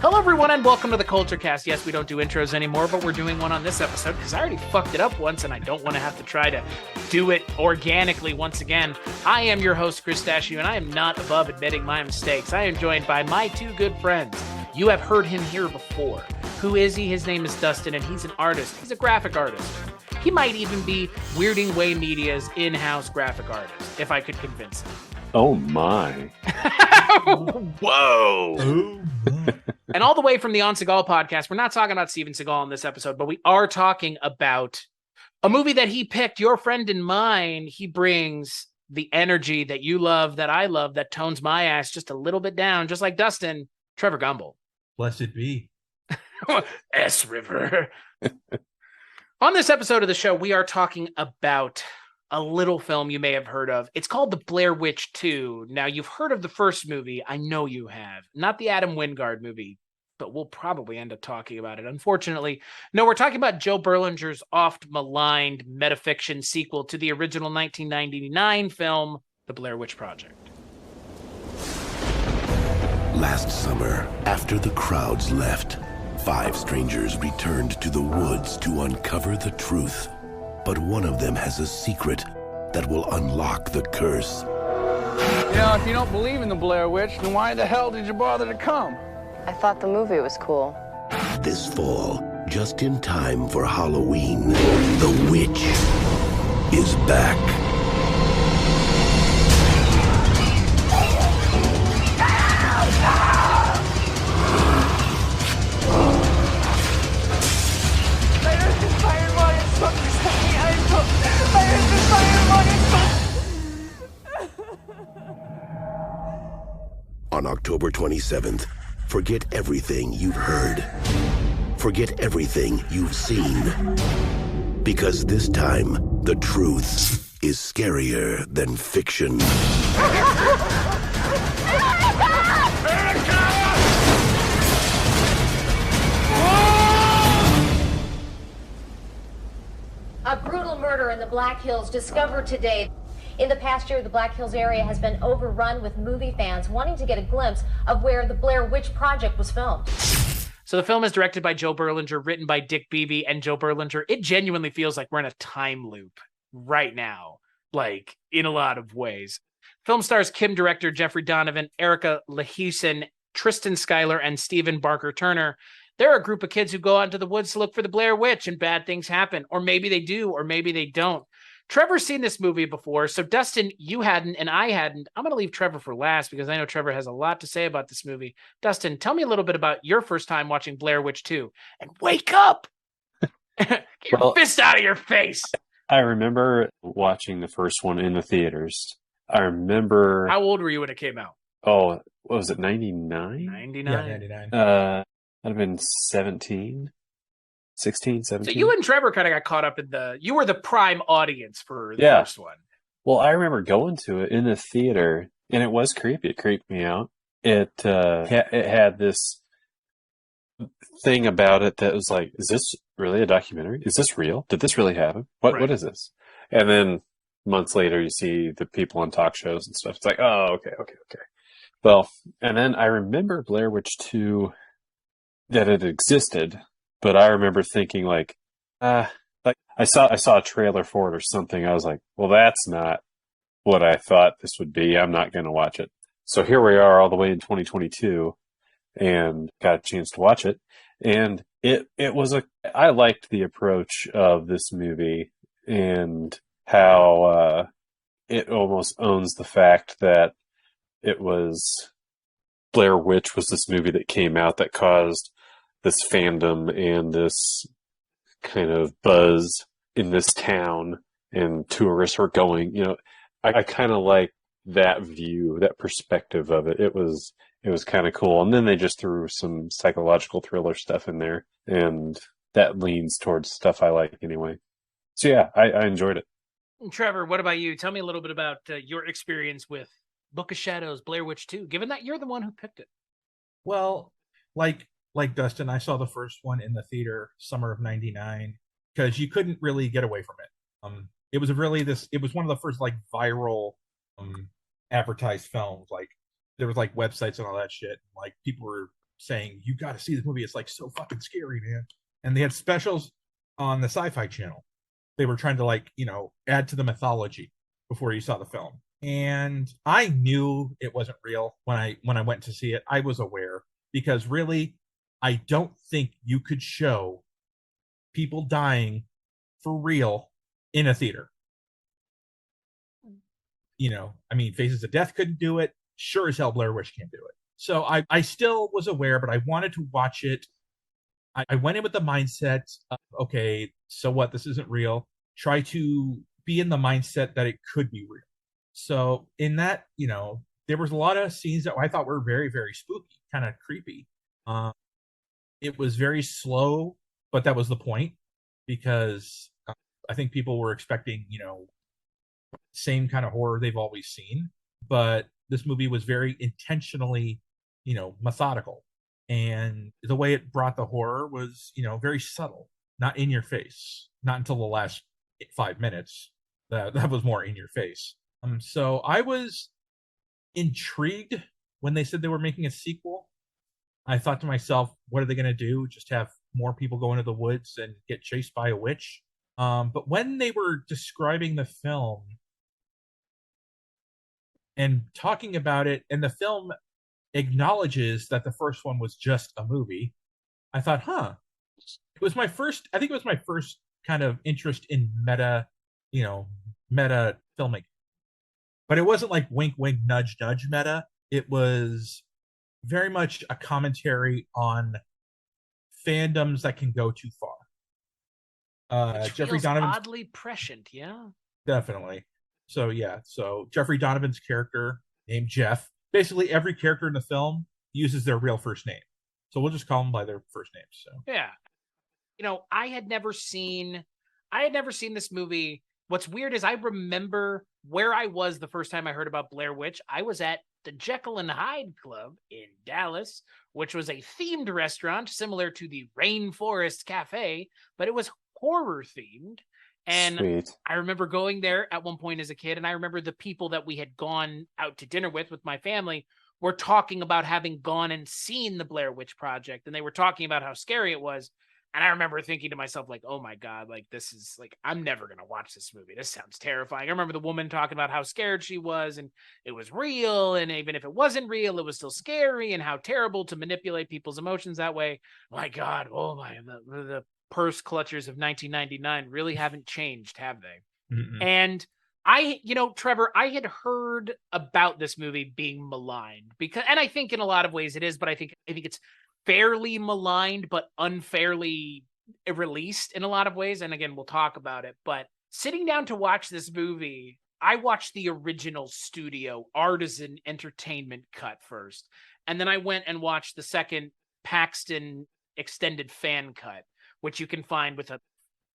Hello, everyone, and welcome to the Kulturecast. Yes, we don't do intros anymore, but we're doing one on this episode because I already fucked it up once, and I don't want to have to try to do it organically once again. I am your host, Chris Stachiw, and I am not above admitting my mistakes. I am joined by my two good friends. You have heard him here before. Who is he? His name is Dustin, and he's an artist. He's a graphic artist. He might even be Weirding Way Media's in-house graphic artist, if I could convince him. Oh, my. Whoa. Oh, my. And all the way from the On Seagal podcast, we're not talking about Steven Seagal in this episode, but we are talking about a movie that he picked, your friend and mine. He brings the energy that you love, that I love, that tones my ass just a little bit down, just like Dustin, Trevor Gumbel. Blessed be. S River. On this episode of the show, we are talking about a little film you may have heard of. It's called The Blair Witch 2. Now, you've heard of the first movie. I know you have. Not the Adam Wingard movie, but we'll probably end up talking about it. Unfortunately, no, we're talking about Joe Berlinger's oft-maligned metafiction sequel to the original 1999 film, The Blair Witch Project. Last summer, after the crowds left, 5 strangers returned to the woods to uncover the truth. But one of them has a secret that will unlock the curse. You know, if you don't believe in the Blair Witch, then why the hell did you bother to come? I thought the movie was cool. This fall, just in time for Halloween, the witch is back. On October 27th, forget everything you've heard. Forget everything you've seen. Because this time, the truth is scarier than fiction. A brutal murder in the Black Hills discovered today. In the past year, the Black Hills area has been overrun with movie fans wanting to get a glimpse of where the Blair Witch Project was filmed. So the film is directed by Joe Berlinger, written by Dick Beebe and Joe Berlinger. It genuinely feels like we're in a time loop right now, like in a lot of ways. Film stars Kim director Jeffrey Donovan, Erica Lahisen, Tristan Schuyler, and Stephen Barker Turner. They're a group of kids who go out into the woods to look for the Blair Witch, and bad things happen. Or maybe they do, or maybe they don't. Trevor's seen this movie before, so Dustin, you hadn't, and I hadn't. I'm going to leave Trevor for last because I know Trevor has a lot to say about this movie. Dustin, tell me a little bit about your first time watching Blair Witch 2. And wake up! Get your fist out of your face! I remember watching the first one in the theaters. I remember... How old were you when it came out? Oh, what was it, 99? 99? Yeah, 99. I'd have been 17. 16, 17. So you and Trevor kind of got caught up in you were the prime audience for the first one. Well, I remember going to it in the theater, and it was creepy. It creeped me out. It had this thing about it that was like, is this really a documentary? Is this real? Did this really happen? What is this? And then months later, you see the people on talk shows and stuff. It's like, oh, okay. Well, and then I remember Blair Witch 2, that it existed. But I remember thinking like I saw a trailer for it or something. I was like, well, that's not what I thought this would be. I'm not going to watch it. So here we are all the way in 2022 and got a chance to watch it. And I liked the approach of this movie and how it almost owns the fact that Blair Witch was this movie that came out that caused this fandom and this kind of buzz in this town, and tourists were going, I kind of like that view, that perspective of it. It was kind of cool. And then they just threw some psychological thriller stuff in there, and that leans towards stuff I like anyway. So yeah, I enjoyed it. Trevor, what about you? Tell me a little bit about your experience with Book of Shadows, Blair Witch 2, given that you're the one who picked it. Well, like Dustin, I saw the first one in the theater summer of '99 because you couldn't really get away from it. It was one of the first like viral advertised films. Like there was like websites and all that shit. Like people were saying, "You got to see this movie. It's like so fucking scary, man." And they had specials on the Sci-Fi Channel. They were trying to like, add to the mythology before you saw the film. And I knew it wasn't real when I went to see it. I was aware, because really, I don't think you could show people dying for real in a theater. Faces of Death couldn't do it. Sure as hell Blair Witch can't do it. So I still was aware, but I wanted to watch it. I went in with the mindset of, okay, so what? This isn't real. Try to be in the mindset that it could be real. So in that, there was a lot of scenes that I thought were very, very spooky, kind of creepy. It was very slow, but that was the point, because I think people were expecting, same kind of horror they've always seen. But this movie was very intentionally, methodical. And the way it brought the horror was, very subtle, not in your face, not until the last 5 minutes. That was more in your face. So I was intrigued when they said they were making a sequel. I thought to myself, what are they going to do? Just have more people go into the woods and get chased by a witch? But when they were describing the film and talking about it, and the film acknowledges that the first one was just a movie, I thought, it was my first kind of interest in meta filmmaking. But it wasn't like wink, wink, nudge, nudge meta. It was very much a commentary on fandoms that can go too far. Which Jeffrey feels Donovan's oddly prescient, yeah. definitely. So Jeffrey Donovan's character named Jeff. Basically, every character in the film uses their real first name, so we'll just call them by their first names. So yeah, I had never seen this movie. What's weird is I remember where I was the first time I heard about Blair Witch. I was at the Jekyll and Hyde Club in Dallas, which was a themed restaurant similar to the Rainforest Cafe, but it was horror themed. And Sweet. I remember going there at one point as a kid, and I remember the people that we had gone out to dinner with my family were talking about having gone and seen the Blair Witch Project, and they were talking about how scary it was. And I remember thinking to myself, like, oh my God, like, this is like, I'm never going to watch this movie. This sounds terrifying. I remember the woman talking about how scared she was, and it was real. And even if it wasn't real, it was still scary, and how terrible to manipulate people's emotions that way. My God, the purse clutchers of 1999 really haven't changed, have they? Mm-mm. And Trevor, I had heard about this movie being maligned and I think in a lot of ways it is, but I think it's fairly maligned, but unfairly released in a lot of ways. And again, we'll talk about it. But sitting down to watch this movie, I watched the original studio artisan entertainment cut first. And then I went and watched the second Paxton extended fan cut, which you can find with a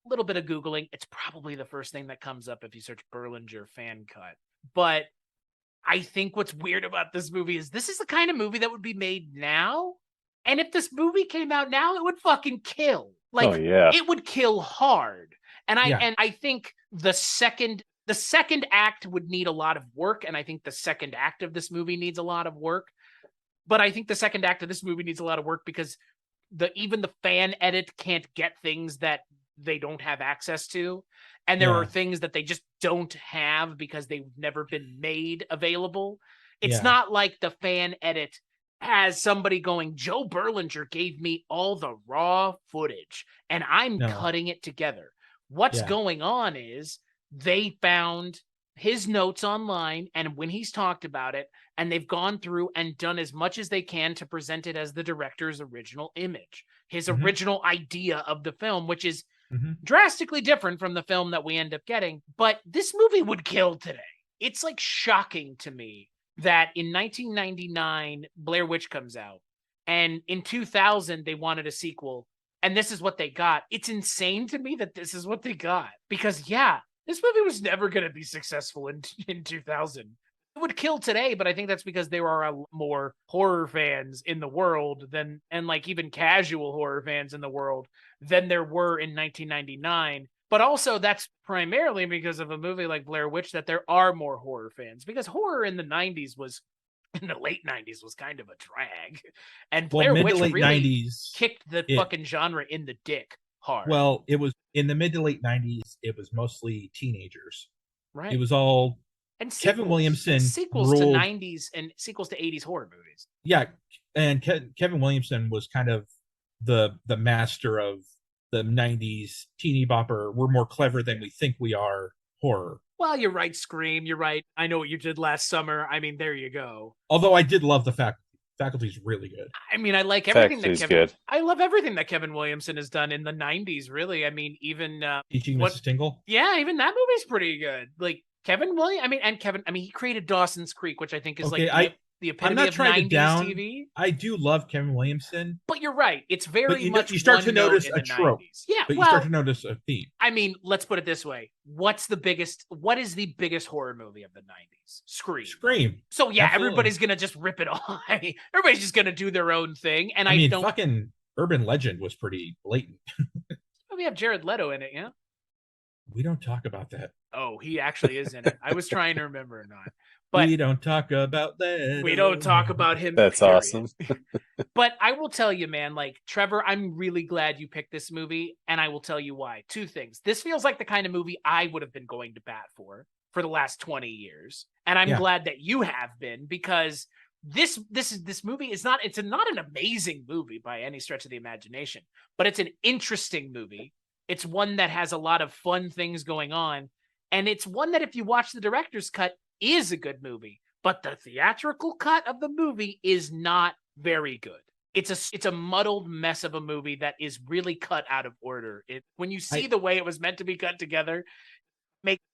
little bit of Googling. It's probably the first thing that comes up if you search Berlinger fan cut. But I think what's weird about this movie is this is the kind of movie that would be made now. And if this movie came out now, it would fucking kill. Like, Oh, yeah. it would kill hard. And Yeah. I think the second act would need a lot of work, and I think the second act of this movie needs a lot of work. But I think the second act of this movie needs a lot of work because even the fan edit can't get things that they don't have access to. And there are things that they just don't have because they've never been made available. It's not like the fan edit has somebody going, Joe Berlinger gave me all the raw footage and I'm cutting it together. What's going on is they found his notes online, and when he's talked about it, and they've gone through and done as much as they can to present it as the director's original image, his original idea of the film, which is drastically different from the film that we end up getting. But this movie would kill today. It's like shocking to me that in 1999, Blair Witch comes out, and in 2000, they wanted a sequel, and this is what they got. It's insane to me that this is what they got, because this movie was never going to be successful in 2000. It would kill today, but I think that's because there are more horror fans in the world and like even casual horror fans in the world than there were in 1999. But also that's primarily because of a movie like Blair Witch that there are more horror fans, because horror in the 90s was in the late 90s was kind of a drag. And Well, Blair mid Witch to late really 90s, kicked the fucking genre in the dick hard. Well, it was in the mid to late 90s, it was mostly teenagers. Right. It was all and Kevin Williamson sequels ruled, to 90s and sequels to 80s horror movies. Yeah, and Kevin Williamson was kind of the master of the 90s teeny bopper. We're more clever than we think we are horror. Well, you're right, Scream. You're right. I Know What You Did Last Summer. I mean, there you go. Although I did love the Faculty's really good. I mean, I like everything good. I love everything that Kevin Williamson has done in the 90s, really. I mean, even Teaching Mrs. Tingle. Yeah, even that movie's pretty good. Like Kevin Williams, he created Dawson's Creek, which I think is the epitome of 90s TV. I do love Kevin Williamson. But you're right. It's very much you start to notice a trope. 90s. Yeah, but you start to notice a theme. I mean, let's put it this way. What is the biggest horror movie of the 90s? Scream. So yeah, Absolutely. Everybody's going to just rip it off. I mean, everybody's just going to do their own thing. And I mean, fucking Urban Legend was pretty blatant. We have Jared Leto in it, yeah? We don't talk about that. Oh, he actually is in it. I was trying to remember or not. But we don't talk about that. We don't talk about him. That's period. Awesome. But I will tell you, man, like Trevor, I'm really glad you picked this movie, and I will tell you why. Two things. This feels like the kind of movie I would have been going to bat for the last 20 years. And I'm glad that you have been, because this movie is not an amazing movie by any stretch of the imagination, but it's an interesting movie. It's one that has a lot of fun things going on. And it's one that if you watch the director's cut is a good movie, but the theatrical cut of the movie is not very good. It's a muddled mess of a movie that is really cut out of order. When you see the way it was meant to be cut together,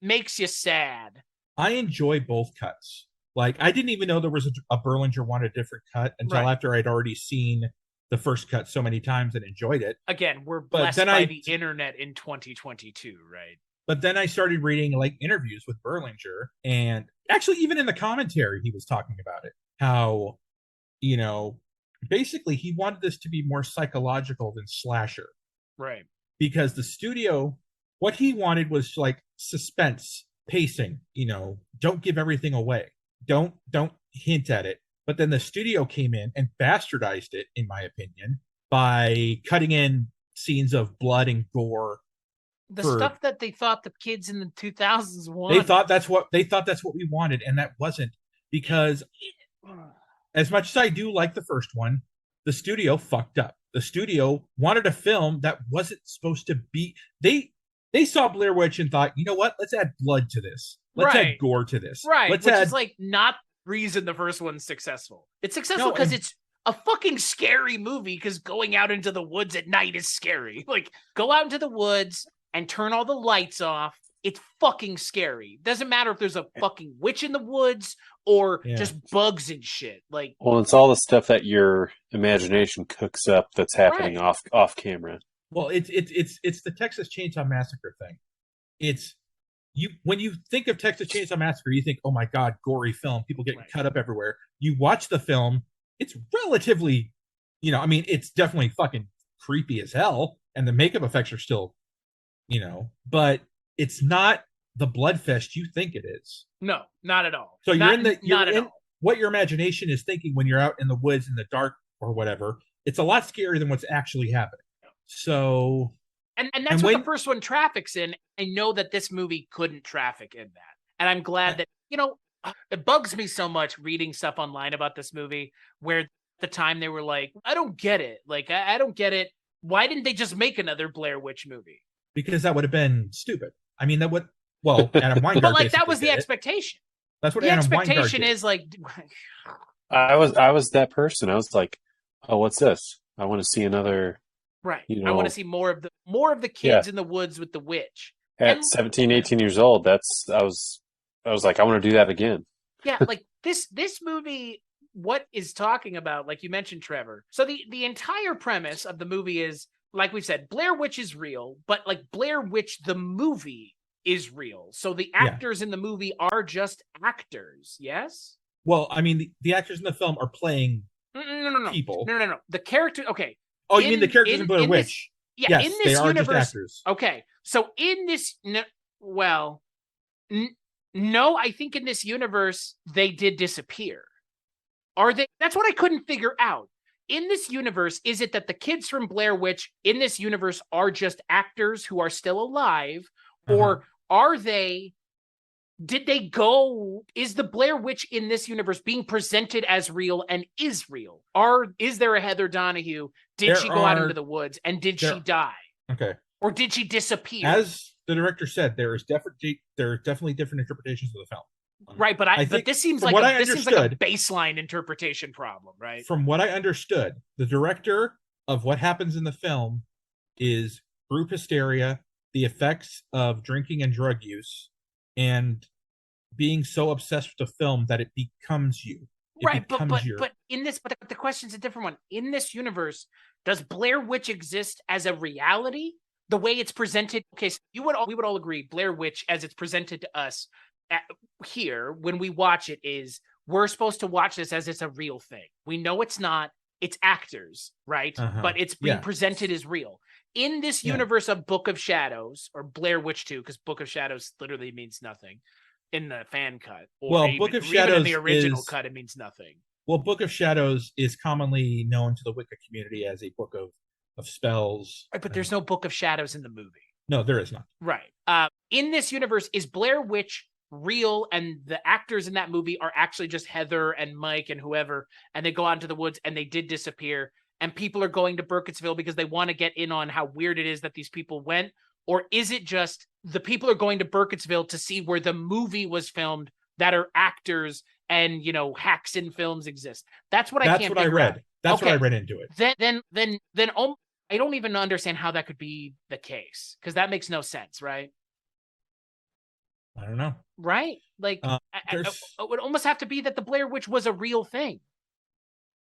makes you sad. I enjoy both cuts. Like, I didn't even know there was a Berlinger wanted a different cut until after I'd already seen the first cut so many times and enjoyed it. Again, we're blessed by the internet in 2022, right? But then I started reading like interviews with Berlinger, and actually even in the commentary, he was talking about it. How, basically he wanted this to be more psychological than slasher. Right. Because the studio, what he wanted was like suspense, pacing, don't give everything away. Don't hint at it. But then the studio came in and bastardized it, in my opinion, by cutting in scenes of blood and gore. Stuff that they thought the kids in the 2000s wanted. They thought that's what we wanted, and that wasn't, because as much as I do like the first one, the studio fucked up. The studio wanted a film that wasn't supposed to be. They saw Blair Witch and thought, you know what? Let's add blood to this. Let's add gore to this. Right. Which is like not the reason the first one's successful. It's successful because it's a fucking scary movie, because going out into the woods at night is scary. Like, go out into the woods and turn all the lights off. It's fucking scary. Doesn't matter if there's a fucking witch in the woods or just bugs and shit. Like, well, it's all the stuff that your imagination cooks up that's happening off camera. Well, it's the Texas Chainsaw Massacre thing. It's when you think of Texas Chainsaw Massacre, you think, oh my god, gory film, people getting cut up everywhere. You watch the film, it's relatively, it's definitely fucking creepy as hell, and the makeup effects are still, but it's not the bloodfest you think it is. No, not at all. So you're in what your imagination is thinking when you're out in the woods in the dark or whatever. It's a lot scarier than what's actually happening. So, and that's what the first one traffics in. I know that this movie couldn't traffic in that, and I'm glad that it bugs me so much reading stuff online about this movie where at the time they were like, I don't get it. Like, I don't get it. Why didn't they just make another Blair Witch movie? Because that would have been stupid. I mean, Adam Weingart. But like, that was the expectation. That's what the Adam expectation Weingart did. is. Like, I was that person. I was like, oh, what's this? I want to see another. Right. I want to see more of the kids in the woods with the witch. At 17, 18 years old, I was like, I want to do that again. Yeah, like this movie, what is talking about, like you mentioned, Trevor. So the entire premise of the movie is, like we said, Blair Witch is real, but like Blair Witch the movie is real. So the actors in the movie are just actors, yes? Well, I mean, the actors in the film are playing people. No. The character, okay. Oh, you mean the characters in Blair Witch? Yes, in this they are universe, just actors. Okay, so in this, no, I think in this universe, they did disappear. Are they? That's what I couldn't figure out. In this universe, is it that the kids from Blair Witch in this universe are just actors who are still alive, or are they? Did they go? Is the Blair Witch in this universe being presented as real and is real? Is there a Heather Donahue? Did she go out into the woods and did she die? Okay. Or did she disappear? As the director said, there are definitely different interpretations of the film. Right, but this seems like a baseline interpretation problem, right? From what I understood, the director of what happens in the film is group hysteria, the effects of drinking and drug use, and being so obsessed with the film that it becomes you. But the question's a different one. In this universe, does Blair Witch exist as a reality? The way it's presented, okay, so we would all agree Blair Witch as it's presented to us here when we watch it is we're supposed to watch this as it's a real thing. We know it's not. It's actors, right? But it's being presented as real. In this universe of Book of Shadows or Blair Witch 2, because Book of Shadows literally means nothing in the fan cut. Book of Shadows in the original cut, it means nothing. Well, Book of Shadows is commonly known to the Wicca community as a book of spells. Right, but there's no Book of Shadows in the movie. No, there is not. Right. In this universe, is Blair Witch real and the actors in that movie are actually just Heather and Mike and whoever, and they go out into the woods and they did disappear and people are going to Burkittsville because they want to get in on how weird it is that these people went? Or is it just the people are going to Burkittsville to see where the movie was filmed that are actors and, hacks in films exist? That's what I can't figure out. That's what I read into it. Then I don't even understand how that could be the case because that makes no sense, right? I don't know. Right? Like, it would almost have to be that the Blair Witch was a real thing.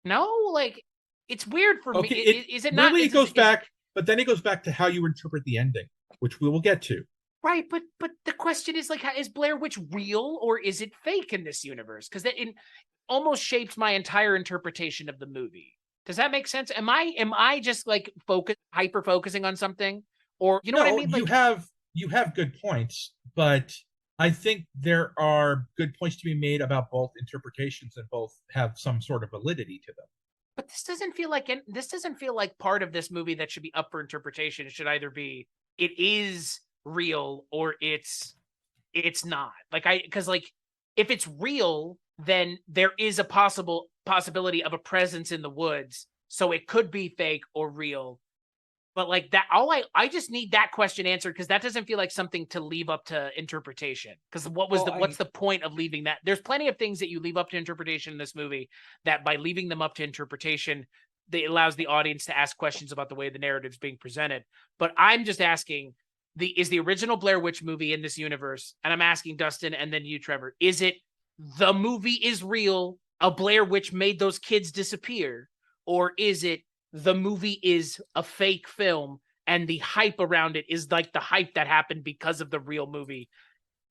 No? Like, it's weird for me. Is it not? Really, it goes back, but then it goes back to how you interpret the ending, which we will get to. Right, but the question is, like, is Blair Witch real or is it fake in this universe? Because it almost shaped my entire interpretation of the movie. Does that make sense? Am I just like hyper focusing on something, or what I mean? Like, you have good points, but I think there are good points to be made about both interpretations, and both have some sort of validity to them. But this doesn't feel like part of this movie that should be up for interpretation. It should either be it is real or it's not. Because if it's real, then there is a possibility of a presence in the woods, so it could be fake or real. But like that, I just need that question answered, because that doesn't feel like something to leave up to interpretation. Because what's the point of leaving that? There's plenty of things that you leave up to interpretation in this movie that by leaving them up to interpretation, it allows the audience to ask questions about the way the narrative is being presented. But I'm just asking, is the original Blair Witch movie in this universe? And I'm asking Dustin and then you, Trevor, is it the movie is real, a Blair Witch made those kids disappear? Or is it the movie is a fake film and the hype around it is like the hype that happened because of the real movie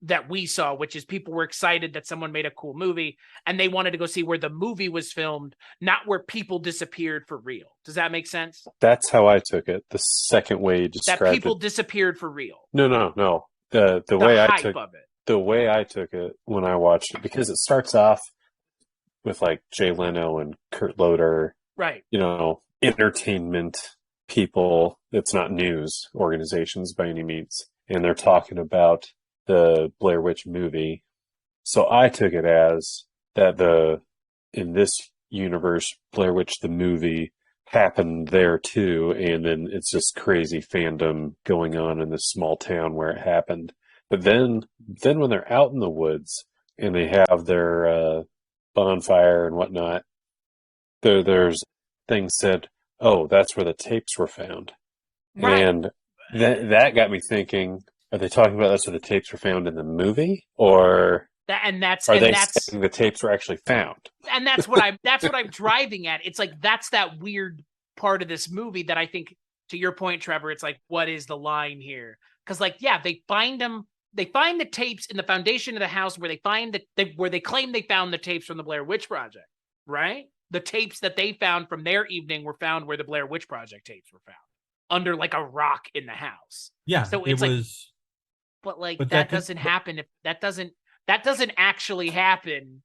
that we saw, which is people were excited that someone made a cool movie and they wanted to go see where the movie was filmed, not where people disappeared for real. Does that make sense? That's how I took it. The second way you described it. That people disappeared for real. No. The way I took it when I watched it, because it starts off with like Jay Leno and Kurt Loder, right? Entertainment people. It's not news organizations by any means, and they're talking about the Blair Witch movie. So I took it as that in this universe, Blair Witch the movie happened there too, and then it's just crazy fandom going on in this small town where it happened. But then when they're out in the woods and they have their bonfire and whatnot, there's things said, oh, that's where the tapes were found. Right. And that got me thinking, are they talking about that's where the tapes were found in the movie? Or saying the tapes were actually found? And that's what I'm driving at. It's like, that's that weird part of this movie that I think, to your point, Trevor, it's like, what is the line here? Because they find the tapes in the foundation of the house where they claim they found the tapes from the Blair Witch Project, right? The tapes that they found from their evening were found where the Blair Witch Project tapes were found, under like a rock in the house. Yeah. So it's but that doesn't happen. If that doesn't actually happen,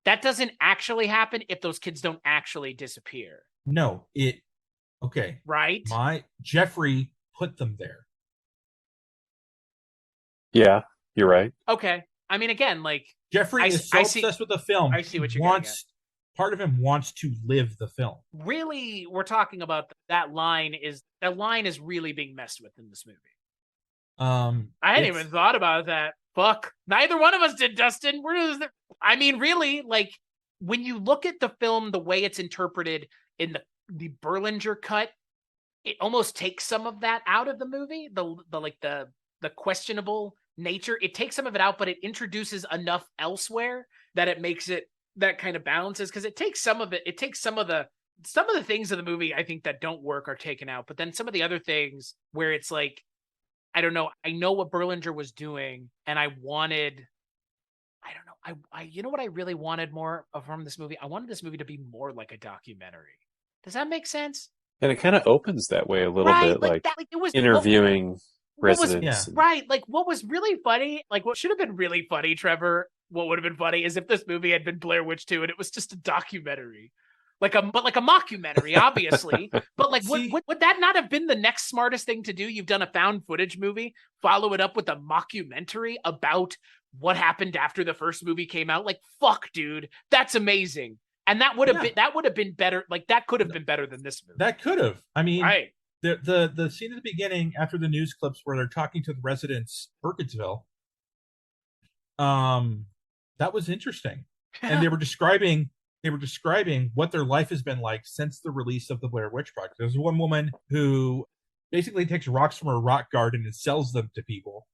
that doesn't actually happen if those kids don't actually disappear. No, okay. Right? Jeffrey put them there. Yeah, you're right. Okay. I mean, again, like Jeffrey is so obsessed with the film. I see what you're getting at. Part of him wants to live the film. Really, we're talking about that line is really being messed with in this movie. I hadn't even thought about that. Fuck. Neither one of us did, Dustin. I mean, really, like when you look at the film, the way it's interpreted in the Berlinger cut, it almost takes some of that out of the movie. The questionable nature, it takes some of it out, but it introduces enough elsewhere that it makes it that kind of balances, because it takes some of the things of the movie I think that don't work are taken out, but then some of the other things where it's like, I don't know, I know what Berlinger was doing, and I you know what I really wanted more of from this movie? I wanted this movie to be more like a documentary. Does that make sense? And it kind of opens that way a little bit, like it was interviewing residents. Right. Like what was really funny, like what should have been really funny, Trevor, what would have been funny is if this movie had been Blair Witch 2 and it was just a documentary. Like a mockumentary, obviously. But like would that not have been the next smartest thing to do? You've done a found footage movie, follow it up with a mockumentary about what happened after the first movie came out. Like, fuck, dude, that's amazing. And that would have been better. Like that could have been better than this movie. That could have. I mean, right. The scene at the beginning after the news clips where they're talking to the residents, Burkittsville, that was interesting. And they were describing what their life has been like since the release of the Blair Witch Project. There's one woman who basically takes rocks from her rock garden and sells them to people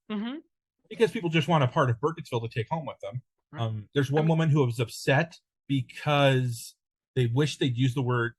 because people just want a part of Burkittsville to take home with them. There's one woman who was upset because they wish they'd use the word,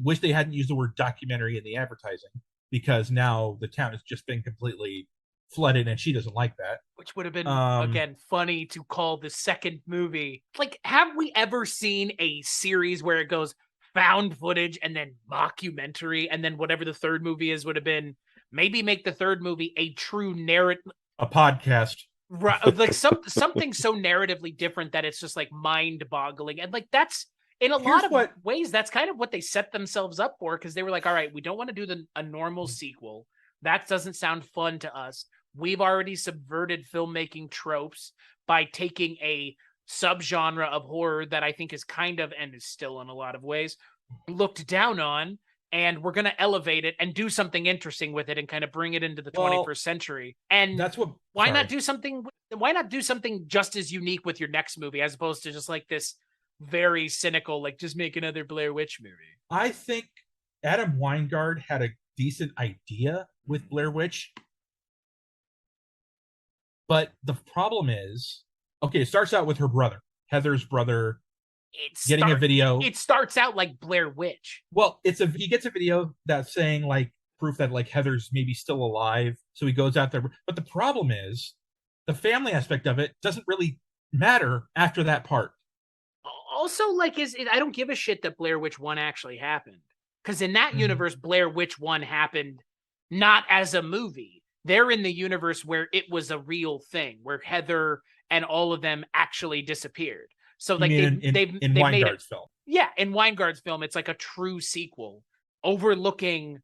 wish they hadn't used the word documentary in the advertising, because now the town has just been completely flooded and she doesn't like that. Which would have been, again, funny to call the second movie. Like, have we ever seen a series where it goes found footage and then mockumentary, and then whatever the third movie is would have been, maybe make the third movie a true narrative. A podcast. Right, like something so narratively different that it's just like mind-boggling. And like that's, in a lot of ways, that's kind of what they set themselves up for, because they were like, all right, we don't want to do a normal sequel. That doesn't sound fun to us. We've already subverted filmmaking tropes by taking a subgenre of horror that I think is kind of, and is still in a lot of ways, looked down on, and we're going to elevate it and do something interesting with it and kind of bring it into the 21st century. And that's what. Why not do something just as unique with your next movie, as opposed to just like this very cynical, like just make another Blair Witch movie? I think Adam Weingart had a decent idea with Blair Witch, but the problem is, okay, it starts out with her brother, Heather's brother, getting a video. It starts out like Blair Witch. Well, he gets a video that's saying like proof that like Heather's maybe still alive, so he goes out there. But the problem is, the family aspect of it doesn't really matter after that part. Also, like, I don't give a shit that Blair Witch 1 actually happened, because in that universe, Blair Witch 1 happened not as a movie. They're in the universe where it was a real thing, where Heather and all of them actually disappeared. So like in Weingart's film. Yeah, in Weingart's film, it's like a true sequel overlooking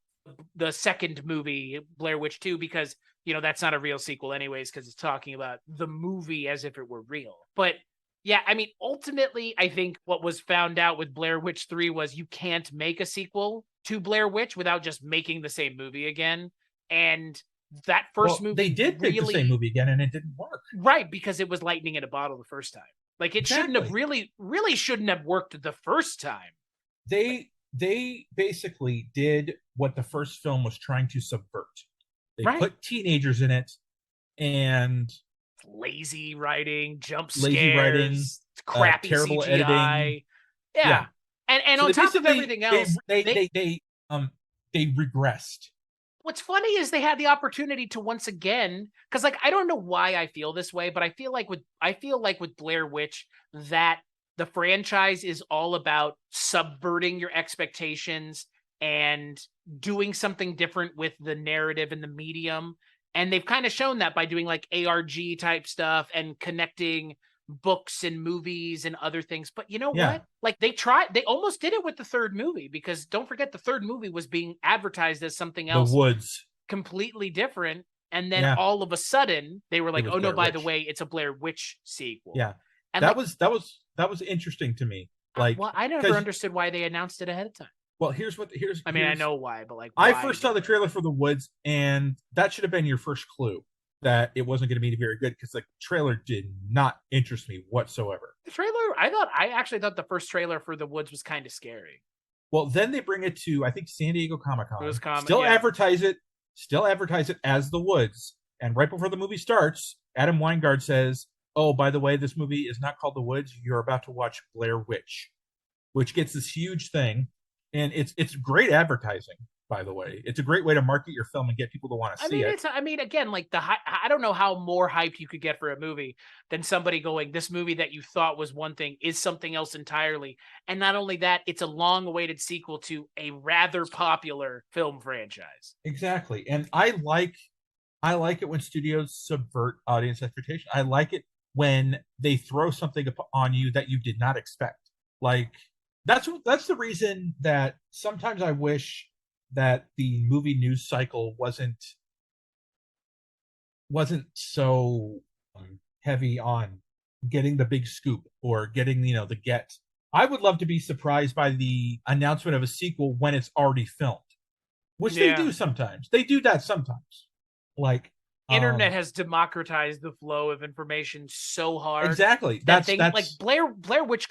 the second movie, Blair Witch 2, because, that's not a real sequel anyways, because it's talking about the movie as if it were real. But yeah, I mean, ultimately, I think what was found out with Blair Witch 3 was you can't make a sequel to Blair Witch without just making the same movie again. And that first movie, they did make the same movie again, and it didn't work. Right, because it was lightning in a bottle the first time. Like it shouldn't have really shouldn't have worked the first time. They basically did what the first film was trying to subvert. They put teenagers in it, and lazy writing, jump scares, crappy terrible CGI. editing. Yeah. And so on top of everything else, they regressed. What's funny is they had the opportunity to once again, because like I don't know why I feel this way, but I feel like with Blair Witch that the franchise is all about subverting your expectations and doing something different with the narrative and the medium. And they've kind of shown that by doing like ARG type stuff and connecting books and movies and other things. But you know Yeah. what? Like they almost did it with the third movie, because don't forget the third movie was being advertised as something else The Woods. completely different. And then Yeah. all of a sudden they were like, was oh no, Blair by the Witch. way, it's a Blair Witch sequel. Yeah. And That like, was interesting to me. Like, well, I never 'cause- understood why they announced it ahead of time. well, here's I mean, I know why, but like, I why first saw the trailer for The Woods, and that should have been your first clue that it wasn't going to be very good, because the trailer did not interest me whatsoever. The trailer, I actually thought the first trailer for The Woods was kind of scary. Well, then they bring it to, I think, San Diego Comic-Con. It was Still yeah. advertise it as The Woods. And right before the movie starts, Adam Weingart says, oh, by the way, this movie is not called The Woods. You're about to watch Blair Witch, which gets this huge thing. And it's great advertising, by the way. It's a great way to market your film and get people to want to see it. I mean, again, like I don't know how more hyped you could get for a movie than somebody going, this movie that you thought was one thing is something else entirely. And not only that, it's a long-awaited sequel to a rather popular film franchise. Exactly. And I like it when studios subvert audience expectation. I like it when they throw something on you that you did not expect. Like, that's the reason that sometimes I wish that the movie news cycle wasn't so heavy on getting the big scoop or getting, the get. I would love to be surprised by the announcement of a sequel when it's already filmed, which they do sometimes. They do that sometimes. Like, internet has democratized the flow of information so hard. Exactly. That's like Blair Witch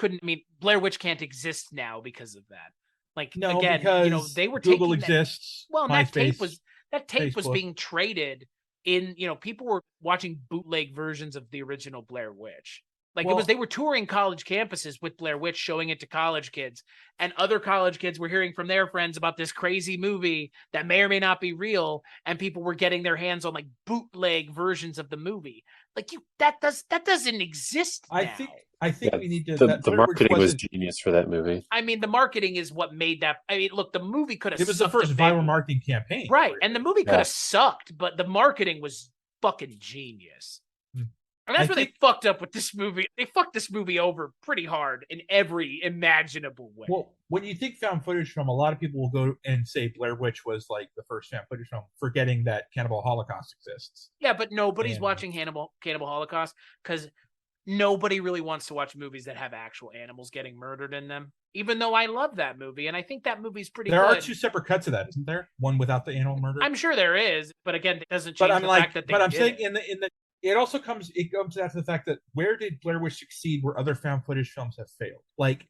Blair Witch can't exist now because of that. Like, no, again, because they were Google taking exists. Well, that tape was Facebook. being traded in, people were watching bootleg versions of the original Blair Witch. Like, they were touring college campuses with Blair Witch, showing it to college kids, and other college kids were hearing from their friends about this crazy movie that may or may not be real, and people were getting their hands on like bootleg versions of the movie. Like, that doesn't exist now. I think we need to. The marketing was genius for that movie. I mean, the marketing is what made that. I mean, look, the movie could have. It was the first viral marketing campaign, right? And the movie could have sucked, but the marketing was fucking genius. And that's where they fucked up with this movie. They fucked this movie over pretty hard in every imaginable way. Well, when you think found footage film, a lot of people will go and say Blair Witch was like the first found footage film, forgetting that Cannibal Holocaust exists. Yeah, but nobody's watching Cannibal Holocaust because nobody really wants to watch movies that have actual animals getting murdered in them. Even though I love that movie, and I think that movie's pretty good. There are two separate cuts of that, isn't there? One without the animal murder. I'm sure there is, but again, it doesn't change the fact that they I'm did saying it. It also comes down to the fact that where did Blair Witch succeed where other found footage films have failed? Like,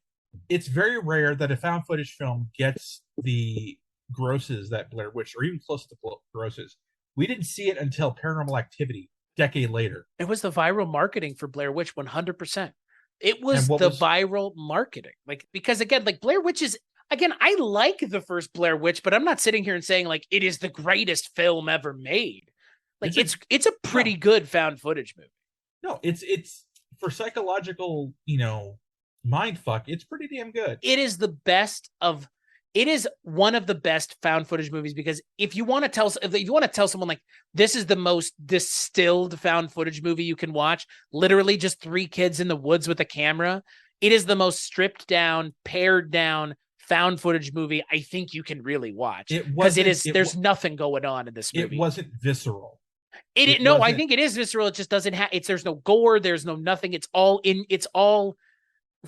it's very rare that a found footage film gets the grosses that Blair Witch, or even close to grosses. We didn't see it until Paranormal Activity, a decade later. It was the viral marketing for Blair Witch 100%. It was viral marketing. Like, because again, like Blair Witch is, again, I like the first Blair Witch, but I'm not sitting here and saying like it is the greatest film ever made. Like, it's a pretty good found footage movie. No, it's for psychological, mind fuck. It's pretty damn good. It is one of the best found footage movies, because if you want to tell someone like this is the most distilled found footage movie you can watch, literally just three kids in the woods with a camera, it is the most stripped down, pared down found footage movie I think you can really watch, because there's nothing going on in this movie. It wasn't visceral. I think it is visceral. It just doesn't have. There's no gore. There's no nothing. It's all.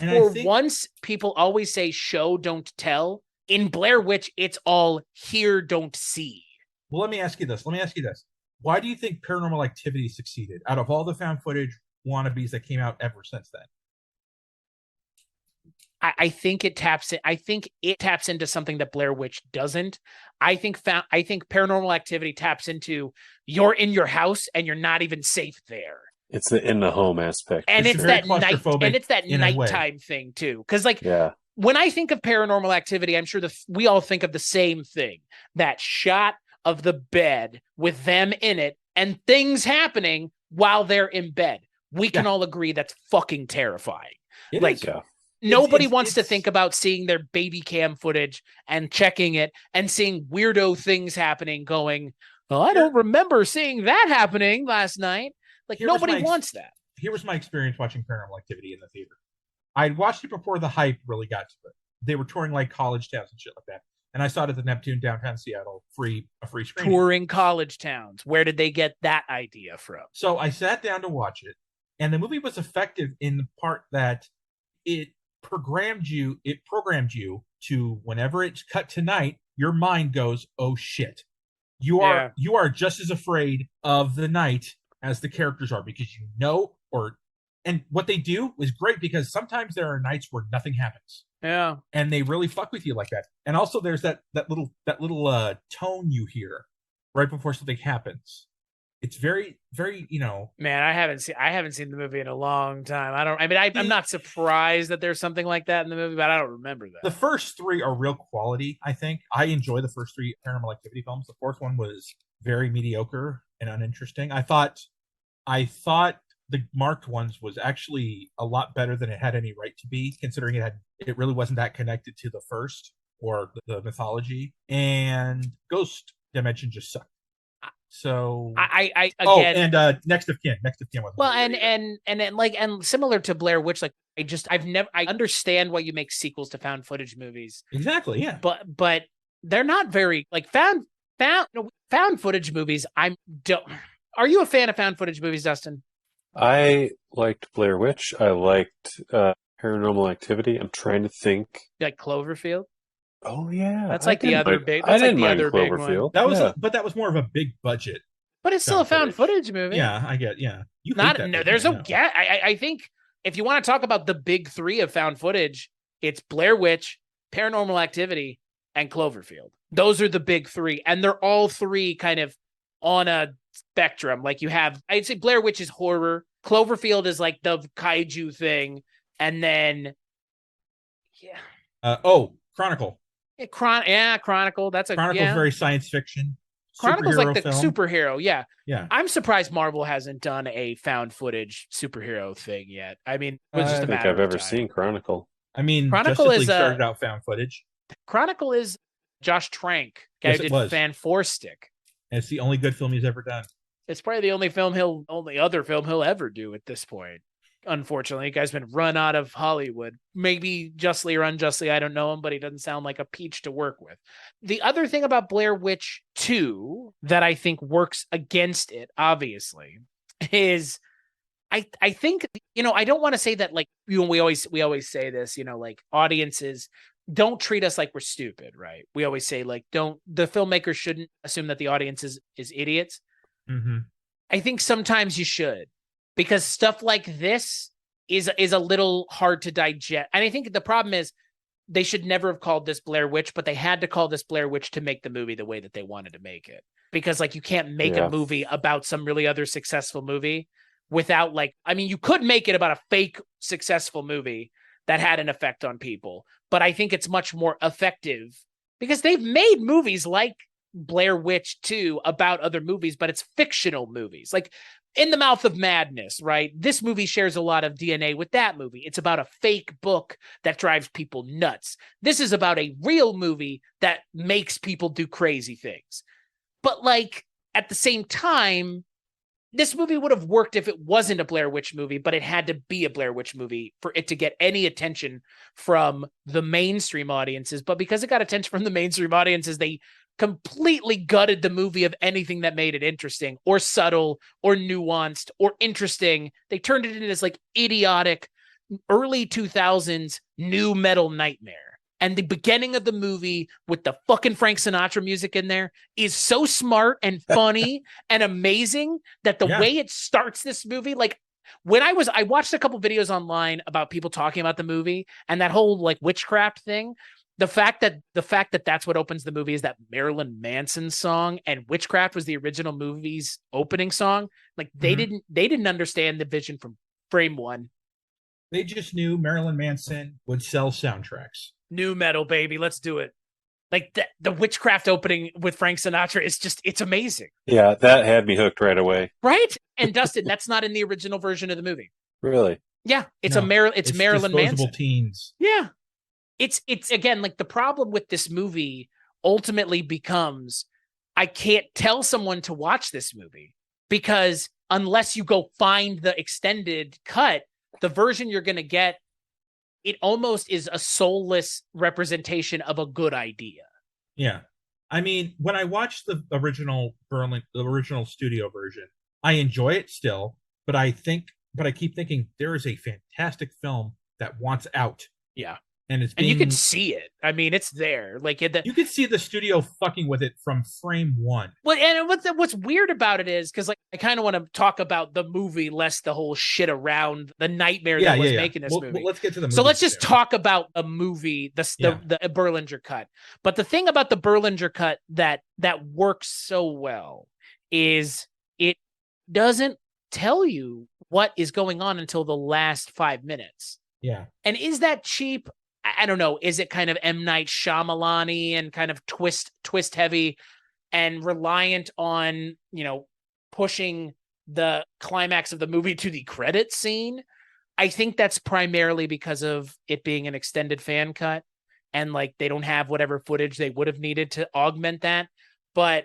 Once, people always say show don't tell. In Blair Witch, it's all hear don't see. Well, let me ask you this. Why do you think Paranormal Activity succeeded out of all the found footage wannabes that came out ever since then? I think it taps into something that Blair Witch doesn't. I think Paranormal Activity taps into you're in your house and you're not even safe there. It's the in the home aspect, and it's that nighttime thing too. Because when I think of Paranormal Activity, I'm sure we all think of the same thing: that shot of the bed with them in it and things happening while they're in bed. We can all agree that's fucking terrifying. Nobody wants to think about seeing their baby cam footage and checking it and seeing weirdo things happening going, well, I don't remember seeing that happening last night. Like, nobody wants that. here was my experience watching Paranormal Activity in the theater. I'd watched it before the hype really got to it. They were touring like college towns and shit like that. And I saw it at the Neptune downtown Seattle, a free screening. Touring college towns. Where did they get that idea from? So I sat down to watch it, and the movie was effective in the part that it programmed you to, whenever it's cut to night, your mind goes, oh shit. You are just as afraid of the night as the characters are, because and what they do is great, because sometimes there are nights where nothing happens. Yeah. And they really fuck with you like that. And also there's that little tone you hear right before something happens. It's very, very, Man, I haven't seen the movie in a long time. I'm not surprised that there's something like that in the movie, but I don't remember that. The first three are real quality, I think. I enjoy the first three Paranormal Activity films. The fourth one was very mediocre and uninteresting. I thought the marked ones was actually a lot better than it had any right to be, considering it really wasn't that connected to the first or the mythology. And Ghost Dimension just sucked. So I again, and Next of Kin was well, and similar to Blair Witch, like I understand why you make sequels to found footage movies. Exactly, yeah. But they're not very like found footage movies. Are you a fan of found footage movies, Dustin? I liked Blair Witch. I liked Paranormal Activity. I'm trying to think. Like Cloverfield? Oh yeah, that's like the other big. I didn't mind Cloverfield. But that was more of a big budget. But it's still a found footage movie. Yeah, I get. Yeah, I think if you want to talk about the big three of found footage, it's Blair Witch, Paranormal Activity, and Cloverfield. Those are the big three, and they're all three kind of on a spectrum. Like you have, I'd say Blair Witch is horror, Cloverfield is like the kaiju thing, and then Chronicle. Chronicle. Chronicle's very science fiction. Chronicle's like the film. Superhero. Yeah. Yeah. I'm surprised Marvel hasn't done a found footage superhero thing yet. I mean, it was just a matter of time. I've ever seen Chronicle. I mean, Chronicle Justice League started out found footage. Chronicle is Josh Trank, guy who did Fan Four Stick. And it's the only good film he's ever done. It's probably the only other film he'll ever do at this point. Unfortunately, the guy's been run out of Hollywood. Maybe justly or unjustly, I don't know him, but he doesn't sound like a peach to work with. The other thing about Blair Witch 2 that I think works against it, obviously, is I think, I don't want to say that, like, we always say this, like audiences don't treat us like we're stupid, right? We always say, like, the filmmakers shouldn't assume that the audience is idiots. Mm-hmm. I think sometimes you should. Because stuff like this is a little hard to digest. And I think the problem is they should never have called this Blair Witch, but they had to call this Blair Witch to make the movie the way that they wanted to make it. Because like you can't make a movie about some really other successful movie without you could make it about a fake successful movie that had an effect on people. But I think it's much more effective because they've made movies like Blair Witch 2 about other movies, but it's fictional movies. Like In the Mouth of Madness, right? This movie shares a lot of DNA with that movie. It's about a fake book that drives people nuts. This is about a real movie that makes people do crazy things. But like at the same time, this movie would have worked if it wasn't a Blair Witch movie, but it had to be a Blair Witch movie for it to get any attention from the mainstream audiences. But because it got attention from the mainstream audiences, they completely gutted the movie of anything that made it interesting or subtle or nuanced or interesting. They turned it into this like idiotic early 2000s new metal nightmare. And the beginning of the movie with the fucking Frank Sinatra music in there is so smart and funny and amazing that the way it starts this movie, like when I watched a couple videos online about people talking about the movie and that whole like witchcraft thing. The fact that that's what opens the movie is that Marilyn Manson song, and Witchcraft was the original movie's opening song. Like they didn't understand the vision from frame one. They just knew Marilyn Manson would sell soundtracks. New metal, baby, let's do it. Like the Witchcraft opening with Frank Sinatra is it's amazing. Yeah, that had me hooked right away. Right? And Dustin, that's not in the original version of the movie. Really? Yeah, it's Marilyn Manson. Teens. Yeah. It's again, like the problem with this movie ultimately becomes I can't tell someone to watch this movie because unless you go find the extended cut, the version you're going to get, it almost is a soulless representation of a good idea. Yeah. I mean, when I watched the original studio version, I enjoy it still, but I keep thinking there is a fantastic film that wants out. Yeah. And you can see it. I mean, it's there. Like you can see the studio fucking with it from frame one. Well, and what's weird about it is because, like, I kind of want to talk about the movie, less the whole shit around the nightmare that was making this movie. Well, let's get to the movie. So let's just talk about a movie, the Berlinger cut. But the thing about the Berlinger cut that works so well is it doesn't tell you what is going on until the last 5 minutes. Yeah. And is that cheap? I don't know. Is it kind of M. Night Shyamalan-y and kind of twist heavy and reliant on, pushing the climax of the movie to the credit scene? I think that's primarily because of it being an extended fan cut and like they don't have whatever footage they would have needed to augment that. But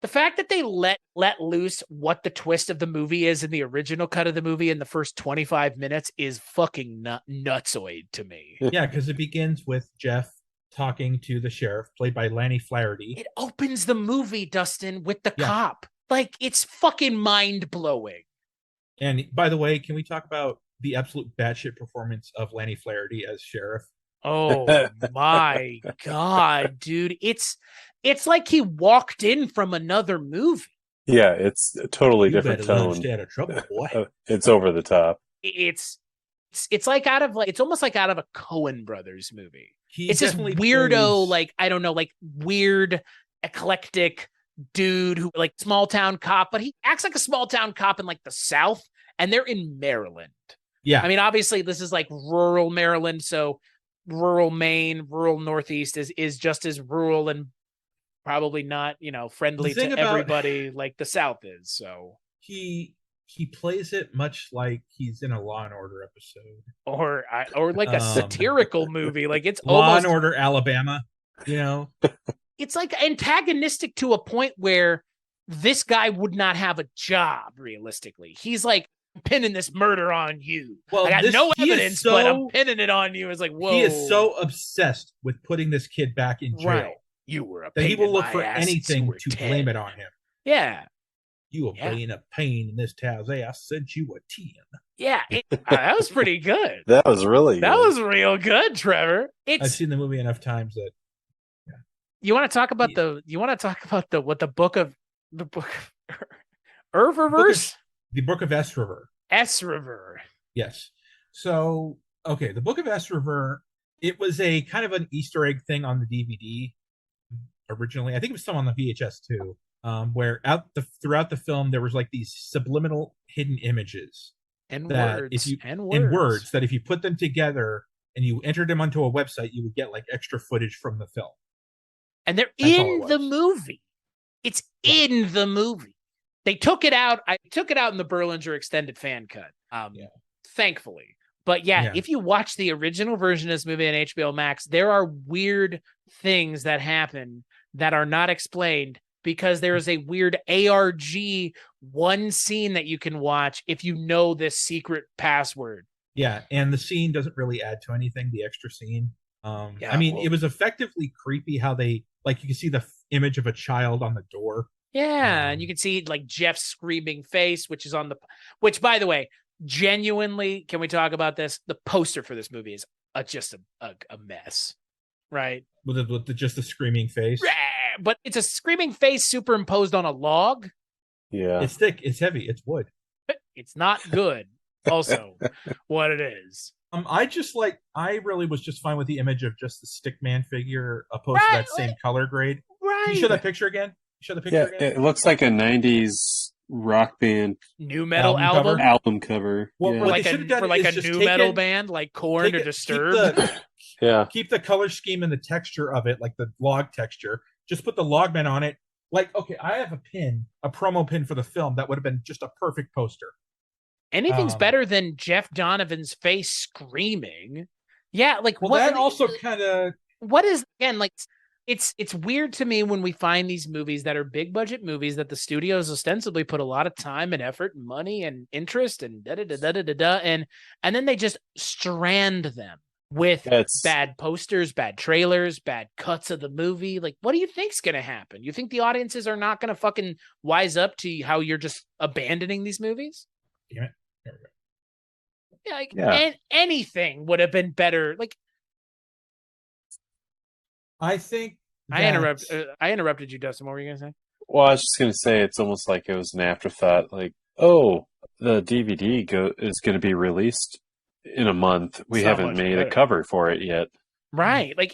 the fact that they let loose what the twist of the movie is in the original cut of the movie in the first 25 minutes is fucking nutsoid to me. Yeah, because it begins with Jeff talking to the sheriff, played by Lanny Flaherty. It opens the movie, Dustin, with the cop. Like, it's fucking mind-blowing. And by the way, can we talk about the absolute batshit performance of Lanny Flaherty as sheriff? Oh my God, dude. It's like he walked in from another movie. Yeah, it's a totally different tone. Stay out of trouble, boy. It's over the top. It's like it's almost like out of a Coen Brothers movie. It's this weirdo, I don't know, weird, eclectic dude who small town cop, but he acts like a small town cop in the South, and they're in Maryland. Yeah. I mean, obviously this is rural Maryland, so rural Maine, rural Northeast is just as rural and probably not, friendly to everybody like the South is. So he plays it much like he's in a Law and Order episode, or like a satirical movie. Like it's Law and Order Alabama. It's antagonistic to a point where this guy would not have a job. Realistically, he's pinning this murder on you. Well, I got no evidence, but I'm pinning it on you. It's whoa. He is so obsessed with putting this kid back in jail. Right. You were that he will look for anything to blame it on him. Yeah. You were being a pain in this town's ass. I sent you a 10. Yeah, that was pretty good. That was really good. That was real good, Trevor. I've seen the movie enough times that. Yeah. You want to talk about the book of Irververse? The Book of S River. S River. Yes. So, okay, the Book of S River, it was a kind of an Easter egg thing on the DVD originally. I think it was some on the VHS too, where throughout the film there was these subliminal hidden images and words that if you put them together and you entered them onto a website, you would get extra footage from the film. And they're in the movie. It's in the movie. They took it out. I took it out in the Berlinger extended fan cut. Thankfully. But if you watch the original version of this movie on HBO Max, there are weird things that happen that are not explained because there is a weird ARG one scene that you can watch if you know this secret password. Yeah, and the scene doesn't really add to anything, the extra scene. It was effectively creepy how they, you can see the image of a child on the door. Yeah, and you can see Jeff's screaming face, which by the way, genuinely, can we talk about this? The poster for this movie is just a mess, right? With just the screaming face. But it's a screaming face superimposed on a log. Yeah. It's thick, it's heavy, it's wood. It's not good. Also, what it is. I really was just fine with the image of just the Stickman figure opposed to that same color grade. Right. Can you show that picture again? Again? It looks like a 90s rock band new metal album cover. Well, for like a new metal band like Korn or Disturbed. Keep the color scheme and the texture of it, like the log texture. Just put the logman on it. Okay, I have a promo pin for the film that would have been just a perfect poster. Anything's better than Jeff Donovan's face screaming. Yeah, that also kind of. What is again it's weird to me when we find these movies that are big budget movies that the studios ostensibly put a lot of time and effort and money and interest and and then they just strand them with bad posters, bad trailers, bad cuts of the movie. Like, what do you think's going to happen? You think the audiences are not going to fucking wise up to how you're just abandoning these movies? Damn it. There we go. Yeah, like anything would have been better. Like, I think I interrupted you, Dustin. What were you going to say? Well, I was just going to say it's almost like it was an afterthought. Like, oh, the DVD is going to be released in a month. We haven't made a cover for it yet. Right. Like,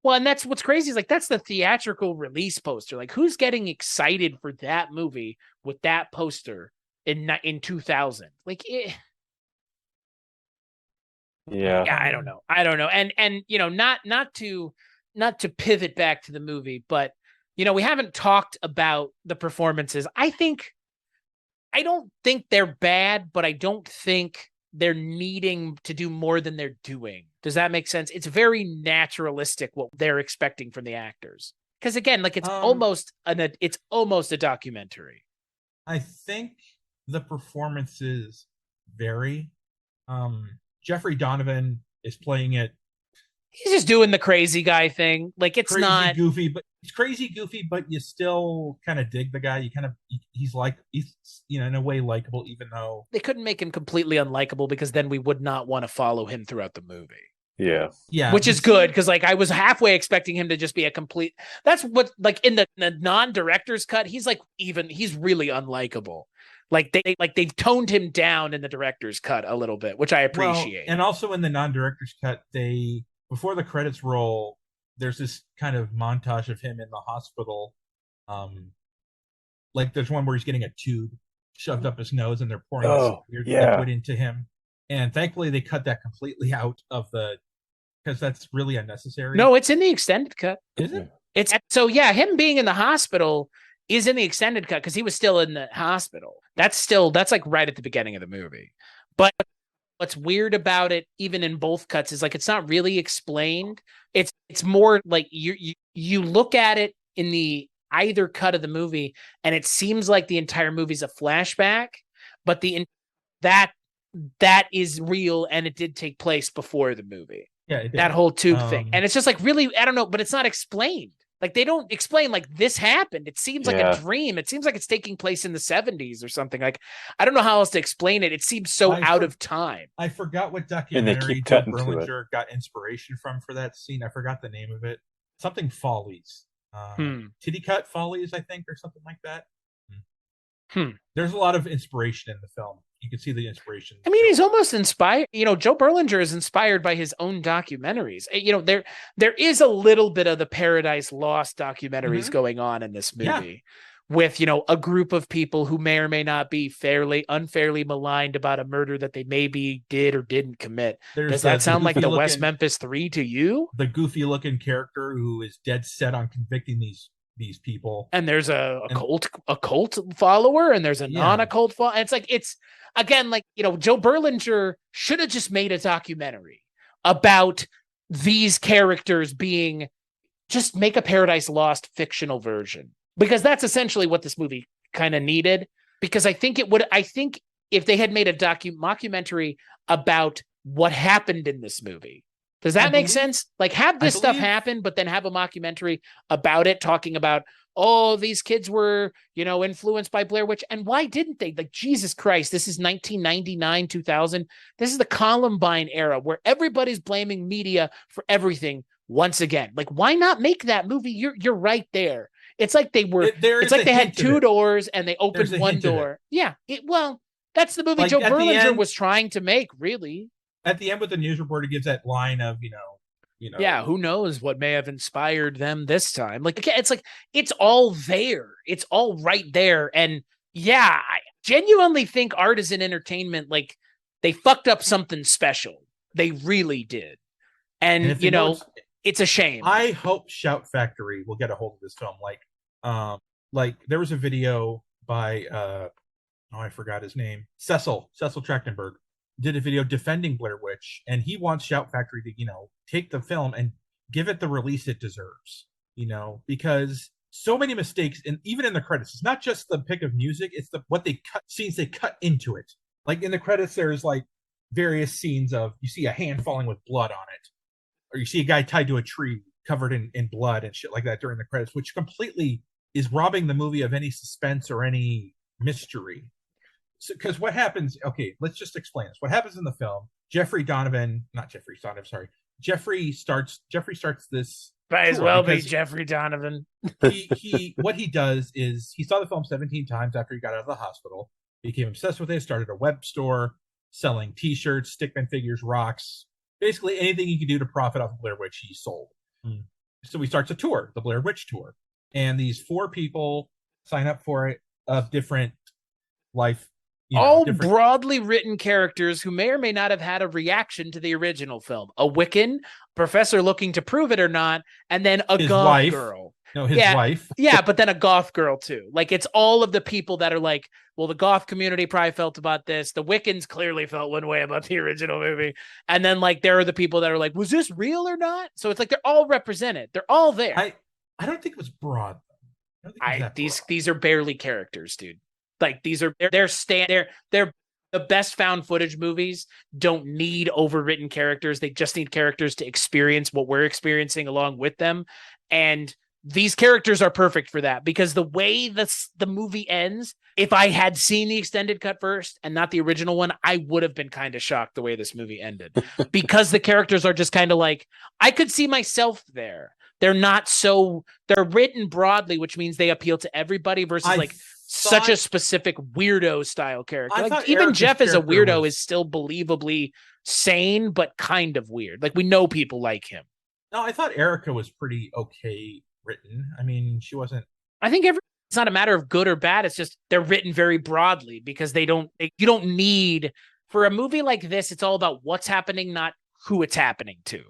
and that's what's crazy is like, that's the theatrical release poster. Like, who's getting excited for that movie with that poster in 2000? Like, yeah, I don't know. And not to pivot back to the movie, but we haven't talked about the performances. I don't think they're bad, but I don't think they're needing to do more than they're doing. Does that make sense? It's very naturalistic what they're expecting from the actors. Because again, like it's almost a documentary. I think the performances vary. Jeffrey Donovan is playing it. He's just doing the crazy guy thing. Like it's crazy, not goofy, but it's crazy goofy, but you still kind of dig the guy. He's in a way likable, even though they couldn't make him completely unlikable because then we would not want to follow him throughout the movie. Yeah. Which is good because like I was halfway expecting him to just be a complete. That's what like in the non-director's cut, he's really unlikable. Like they've toned him down in the director's cut a little bit, which I appreciate. And also in the non-director's cut, before the credits roll, there's this kind of montage of him in the hospital. Like there's one where he's getting a tube shoved up his nose and they're pouring this weird liquid into him. And thankfully they cut that completely out of because that's really unnecessary. No, it's in the extended cut. Is it? So yeah, him being in the hospital is in the extended cut because he was still in the hospital. That's like right at the beginning of the movie. But what's weird about it, even in both cuts, is like it's not really explained. It's more like you look at it in the either cut of the movie, and it seems like the entire movie's a flashback, but that is real, and it did take place before the movie. Yeah, that whole tube thing, and it's just like really, I don't know, but it's not explained. Like they don't explain like this happened. It seems like a dream. It seems like it's taking place in the 70s or something. Like I don't know how else to explain it. It seems so out of time. I forgot what documentary Joe Berlinger got inspiration from for that scene. I forgot the name of it. Something Follies. Titty Cut Follies, I think, or something like that. There's a lot of inspiration in the film. You can see the inspiration. I mean, he's almost inspired. Joe Berlinger is inspired by his own documentaries. There is a little bit of the Paradise Lost documentaries going on in this movie with, a group of people who may or may not be unfairly maligned about a murder that they maybe did or didn't commit. Does that sound like the West Memphis 3 to you? The goofy looking character who is dead set on convicting these people. And there's a cult follower and there's a non-occult follower. It's again, like, Joe Berlinger should have just made a documentary about these characters just make a Paradise Lost fictional version, because that's essentially what this movie kind of needed. Because I think if they had made a mockumentary about what happened in this movie, does that make sense? Like have this stuff happen, but then have a mockumentary about it, talking about, these kids were, influenced by Blair Witch. And why didn't they? Like, Jesus Christ, this is 1999, 2000. This is the Columbine era where everybody's blaming media for everything once again. Like, why not make that movie? You're right there. It's like they had two doors and they opened one door. Yeah. That's the movie Joe Berlinger was trying to make, really. At the end with the news reporter gives that line of, yeah, who knows what may have inspired them this time. Like, it's like, it's all there. It's all right there. And yeah, I genuinely think art is an entertainment. Like they fucked up something special. They really did. And it's a shame. I hope Shout Factory will get a hold of this film. Like there was a video by, I forgot his name. Cecil Trachtenberg did a video defending Blair Witch, and he wants Shout Factory to, take the film and give it the release it deserves. because so many mistakes, and even in the credits, it's not just the pick of music, it's what they cut scenes they cut into it. Like in the credits, there's like various scenes of you see a hand falling with blood on it, or you see a guy tied to a tree covered in blood and shit like that during the credits, which completely is robbing the movie of any suspense or any mystery. Because what happens? Okay, let's just explain this. What happens in the film? Jeffrey starts this. Might as well be Jeffrey Donovan. What he does is he saw the film 17 times after he got out of the hospital. He became obsessed with it, started a web store selling t-shirts, stickman figures, rocks, basically anything he could do to profit off of Blair Witch, he sold. So he starts a tour, the Blair Witch tour. And these 4 people sign up for it of different life. Broadly written characters who may or may not have had a reaction to the original film. A Wiccan, professor looking to prove it or not, and then his goth girl. No, his wife. Yeah, but then a goth girl too. Like, it's all of the people that are like, well, the goth community probably felt about this. The Wiccans clearly felt one way about the original movie. And then like there are the people that are like, was this real or not? So it's like they're all represented. They're all there. I don't think it was broad. These are barely characters, dude. Like these are they're the best found footage movies don't need overwritten characters. They just need characters to experience what we're experiencing along with them. And these characters are perfect for that, because the way the movie ends, if I had seen the extended cut first and not the original one, I would have been kind of shocked the way this movie ended, because the characters are just kind of like, I could see myself there. They're written broadly, which means they appeal to everybody versus such a specific weirdo style character. Like even Erica's Jeff as a weirdo is still believably sane, but kind of weird. Like we know people like him. No, I thought Erica was pretty okay written. I mean, she wasn't. I think it's not a matter of good or bad. It's just they're written very broadly because you don't need, for a movie like this, it's all about what's happening, not who it's happening to.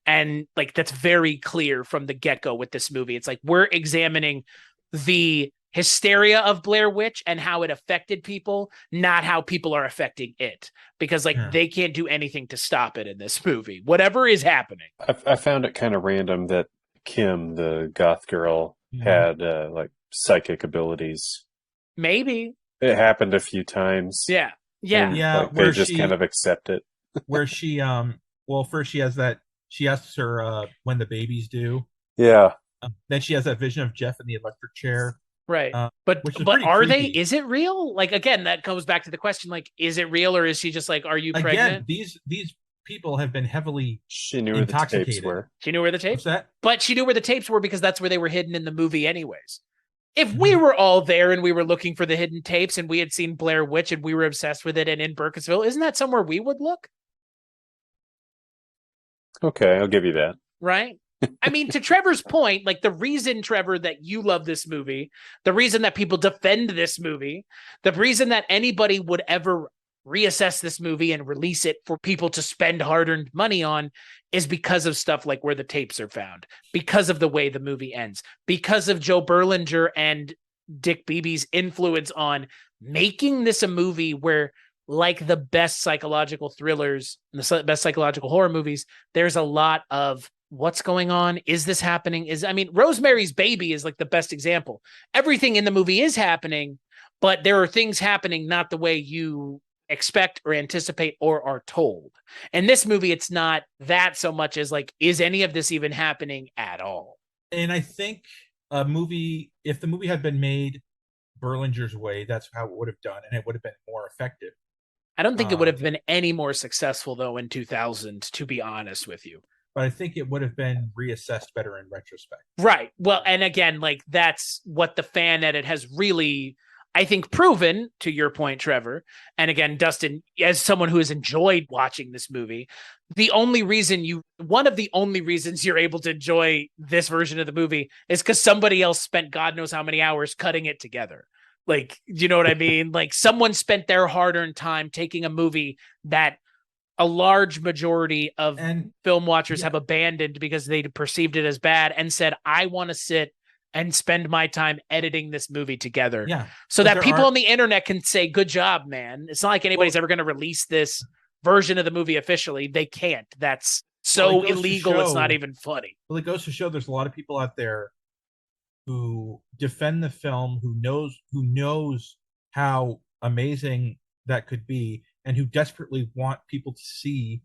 And like that's very clear from the get-go with this movie. It's like we're examining the hysteria of Blair Witch and how it affected people, not how people are affecting it, because they can't do anything to stop it in this movie, whatever is happening. I found it kind of random that Kim, the goth girl, had psychic abilities. Maybe it happened a few times. Yeah. They just kind of accept it. Where she first she asks her when the baby's due. Yeah. Then she has that vision of Jeff in the electric chair. Right. But are they, is it real? Like, again, that comes back to the question, like, is it real, or is she just like, are you pregnant? Again, these people have been heavily She knew where the tapes were. She knew where the tapes? What's that? But she knew where the tapes were because that's where they were hidden in the movie anyways. If we were all there and we were looking for the hidden tapes and we had seen Blair Witch and we were obsessed with it and in Burkittsville, isn't that somewhere we would look? Okay, I'll give you that. Right? I mean, to Trevor's point, like the reason, Trevor, that you love this movie, the reason that people defend this movie, the reason that anybody would ever reassess this movie and release it for people to spend hard-earned money on is because of stuff like where the tapes are found, because of the way the movie ends, because of Joe Berlinger and Dick Beebe's influence on making this a movie where, like the best psychological thrillers and the best psychological horror movies, there's a lot of what's going on? Is this happening? Rosemary's Baby is like the best example. Everything in the movie is happening, but there are things happening not the way you expect or anticipate or are told. In this movie, it's not that so much as like, is any of this even happening at all? And I think if the movie had been made Berlinger's way, that's how it would have done, and it would have been more effective. I don't think it would have been any more successful, though, in 2000, to be honest with you. But I think it would have been reassessed better in retrospect. Right. Well, and again, like that's what the fan edit has really, I think, proven, to your point, Trevor. And again, Dustin, as someone who has enjoyed watching this movie, one of the only reasons you're able to enjoy this version of the movie is because somebody else spent God knows how many hours cutting it together. Like, you know what I mean? Like someone spent their hard-earned time taking a movie that a large majority of film watchers have abandoned because they perceived it as bad and said, I want to sit and spend my time editing this movie together. Yeah. So that people on the internet can say, good job, man. It's not like anybody's ever going to release this version of the movie officially. They can't. That's so illegal. It's not even funny. Well, it goes to show there's a lot of people out there who defend the film, who knows how amazing that could be, and who desperately want people to see,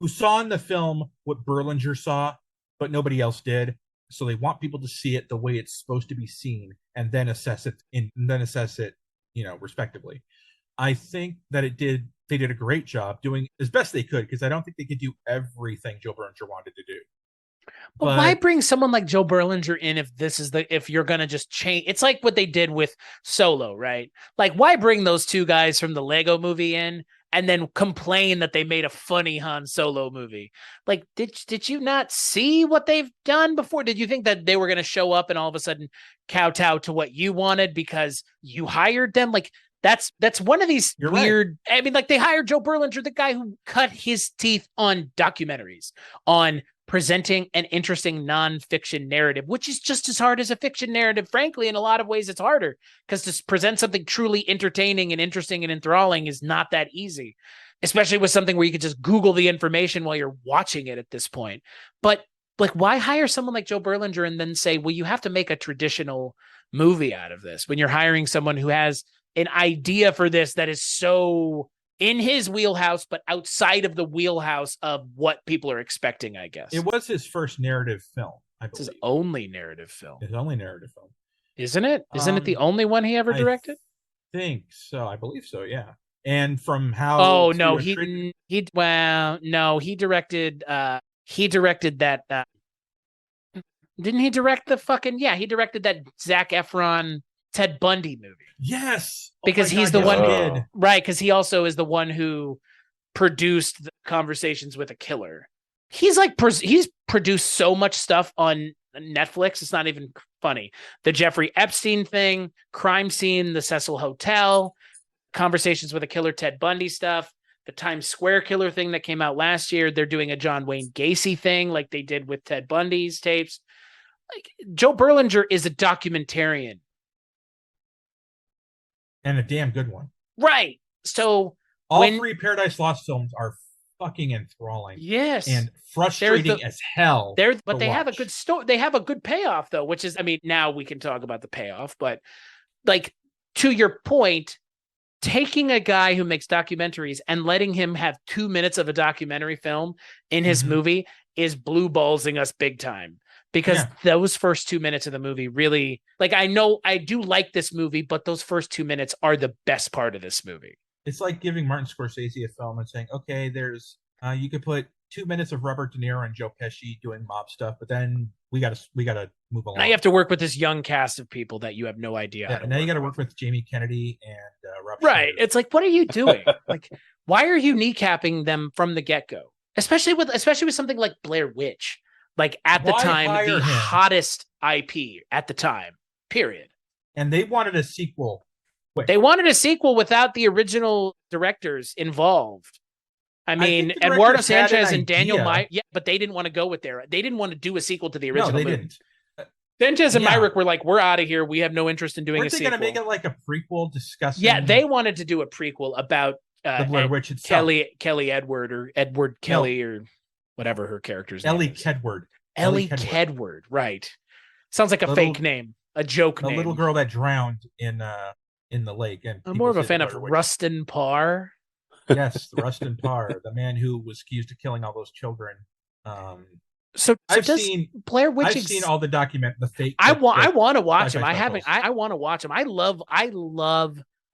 who saw in the film what Berlinger saw, but nobody else did. So they want people to see it the way it's supposed to be seen, and then assess it, respectively. I think that they did a great job doing as best they could, because I don't think they could do everything Joe Berlinger wanted to do. But why bring someone like Joe Berlinger in if you're gonna just change? It's like what they did with Solo, right? Like, why bring those two guys from the Lego movie in and then complain that they made a funny Han Solo movie? Like, did you not see what they've done before? Did you think that they were gonna show up and all of a sudden kowtow to what you wanted because you hired them? Like, that's one of these weird. Right. I mean, like, they hired Joe Berlinger, the guy who cut his teeth on documentaries, on presenting an interesting nonfiction narrative, which is just as hard as a fiction narrative. Frankly, in a lot of ways, it's harder, because to present something truly entertaining and interesting and enthralling is not that easy, especially with something where you could just Google the information while you're watching it at this point. But like, why hire someone like Joe Berlinger and then say, well, you have to make a traditional movie out of this, when you're hiring someone who has an idea for this that is so in his wheelhouse, but outside of the wheelhouse of what people are expecting, I guess. It was his first narrative film, I believe. It's his only narrative film. His only narrative film. Isn't it? Isn't it the only one he ever directed? I think so. I believe so, yeah. And from how... Oh, no, he directed that... didn't he direct the fucking... Yeah, he directed that Zac Efron Ted Bundy movie. Yes, because he's the one, right? Because he also is the one who produced the Conversations with a Killer. He's produced so much stuff on Netflix. It's not even funny. The Jeffrey Epstein thing, Crime Scene, the Cecil Hotel, Conversations with a Killer, Ted Bundy stuff, the Times Square Killer thing that came out last year. They're doing a John Wayne Gacy thing like they did with Ted Bundy's tapes. Like, Joe Berlinger is a documentarian. And a damn good one. Right. So all three Paradise Lost films are fucking enthralling. Yes. And frustrating as hell. But they have a good story. They have a good payoff, though, which is, I mean, now we can talk about the payoff, but like, to your point, taking a guy who makes documentaries and letting him have 2 minutes of a documentary film in his movie is blue ballsing us big time. Because those first 2 minutes of the movie really, like, I know I do like this movie, but those first 2 minutes are the best part of this movie. It's like giving Martin Scorsese a film and saying, okay, there's, you could put 2 minutes of Robert De Niro and Joe Pesci doing mob stuff, but then we gotta move along. Now you have to work with this young cast of people that you have no idea. Yeah, now you got to work with Jamie Kennedy and Rob. Right. Schneider. It's like, what are you doing? Like, why are you kneecapping them from the get-go? Especially with something like Blair Witch. Like, at the time, the hottest IP at the time, period. And they wanted a sequel. They wanted a sequel without the original directors involved. I mean, Eduardo Sanchez and Daniel Myrick, but they didn't want to go with they didn't want to do a sequel to the original movie. Didn't. Sanchez and Myrick were like, we're out of here. We have no interest in doing a sequel. Weren't they going to make it like a prequel discussing... Yeah, they wanted to do a prequel about the Blair Witch itself. Kelly Edward, or Edward Kelly, or whatever her character's name is. Ellie Kedward, right. Sounds like a fake name, a joke name. The little girl that drowned in the lake. And I'm more of a fan of Rustin Parr. Yes, Rustin Parr, the man who was accused of killing all those children. So does Blair Witch? I've seen all the fake. I want to watch them. I haven't. I want to watch them. I love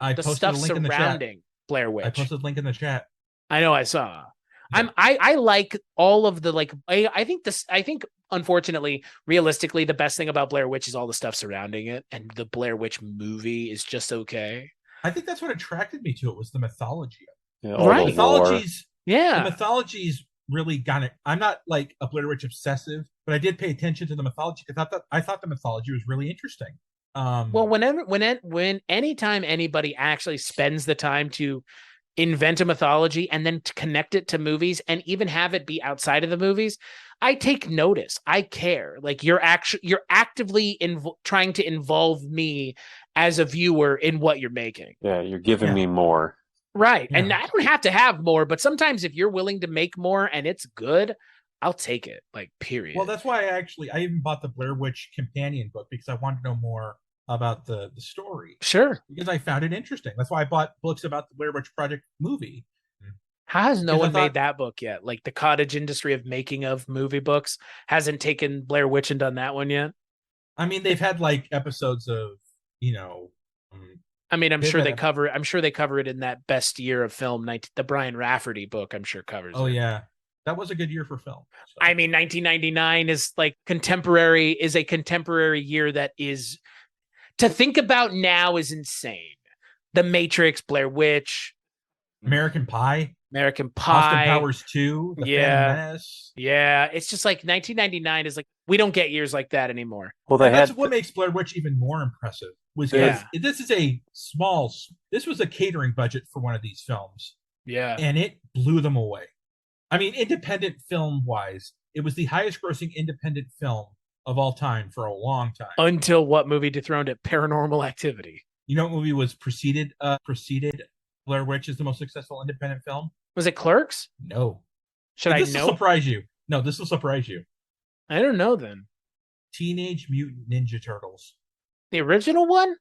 the stuff surrounding Blair Witch. I posted a link in the chat. I know, I saw. I like all of the, like, I think unfortunately, realistically, the best thing about Blair Witch is all the stuff surrounding it, and the Blair Witch movie is just okay. I think that's what attracted me to it, was the mythology. Right. The mythology's really got it. I'm not like a Blair Witch obsessive, but I did pay attention to the mythology because I thought the mythology was really interesting. Well, anytime anybody actually spends the time to invent a mythology and then to connect it to movies and even have it be outside of the movies, I take notice. I care. Like, you're actively trying to involve me as a viewer in what you're making. Yeah, you're giving me more. Right. Yeah. And I don't have to have more, but sometimes if you're willing to make more and it's good, I'll take it. Like, period. Well, that's why I even bought the Blair Witch companion book, because I wanted to know more about the story. Sure. Because I found it interesting. That's why I bought books about the Blair Witch Project movie. How has no Because I one thought- made that book yet? Like, the cottage industry of making of movie books hasn't taken Blair Witch and done that one yet. I mean, they've had like episodes of, I mean, I'm They've sure had they a- cover. I'm sure they cover it in that best year of film. The Brian Rafferty book, I'm sure covers. oh it. yeah, that was a good year for film. So. I mean, 1999 is like contemporary. Is a contemporary year that is to think about now is insane. The Matrix, Blair Witch, American Pie, American Austin Pie. Powers 2, The Yeah. Phantom Menace. Yeah, it's just like 1999 is like we don't get years like that anymore. Well, they And that's had what makes Blair Witch even more impressive. Was Yeah. because this was a catering budget for one of these films, Yeah. and it blew them away. I mean, independent film wise, it was the highest grossing independent film of all time for a long time. Until what movie dethroned it? Paranormal Activity. You know what movie was preceded Blair Witch as the most successful independent film? Was it Clerks? No. Should I This will know? surprise you. No, this will surprise you. I don't know then. Teenage Mutant Ninja Turtles. The original one?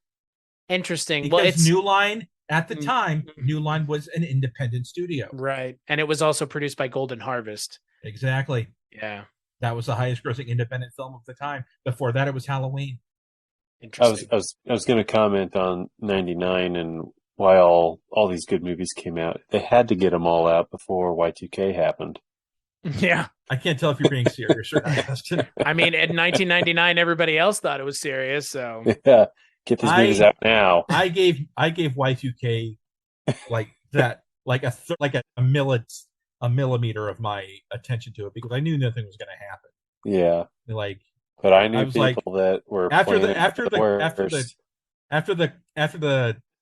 Interesting. Because Well, it's New Line, at the Mm. time, New Line was an independent studio. right. And it was also produced by Golden Harvest. Exactly. Yeah. That was the highest grossing independent film of the time. Before that, it was Halloween. Interesting. I was going to comment on 99 and why all these good movies came out. They had to get them all out before Y2K happened. Yeah. I can't tell if you're being serious or not, Dustin. I mean, in 1999, everybody else thought it was serious. So Yeah, get these movies out now. I gave Y2K like that, like a millimeter of my attention to it, because I knew nothing was going to happen. Yeah, Like but I knew I was like, people that were after planning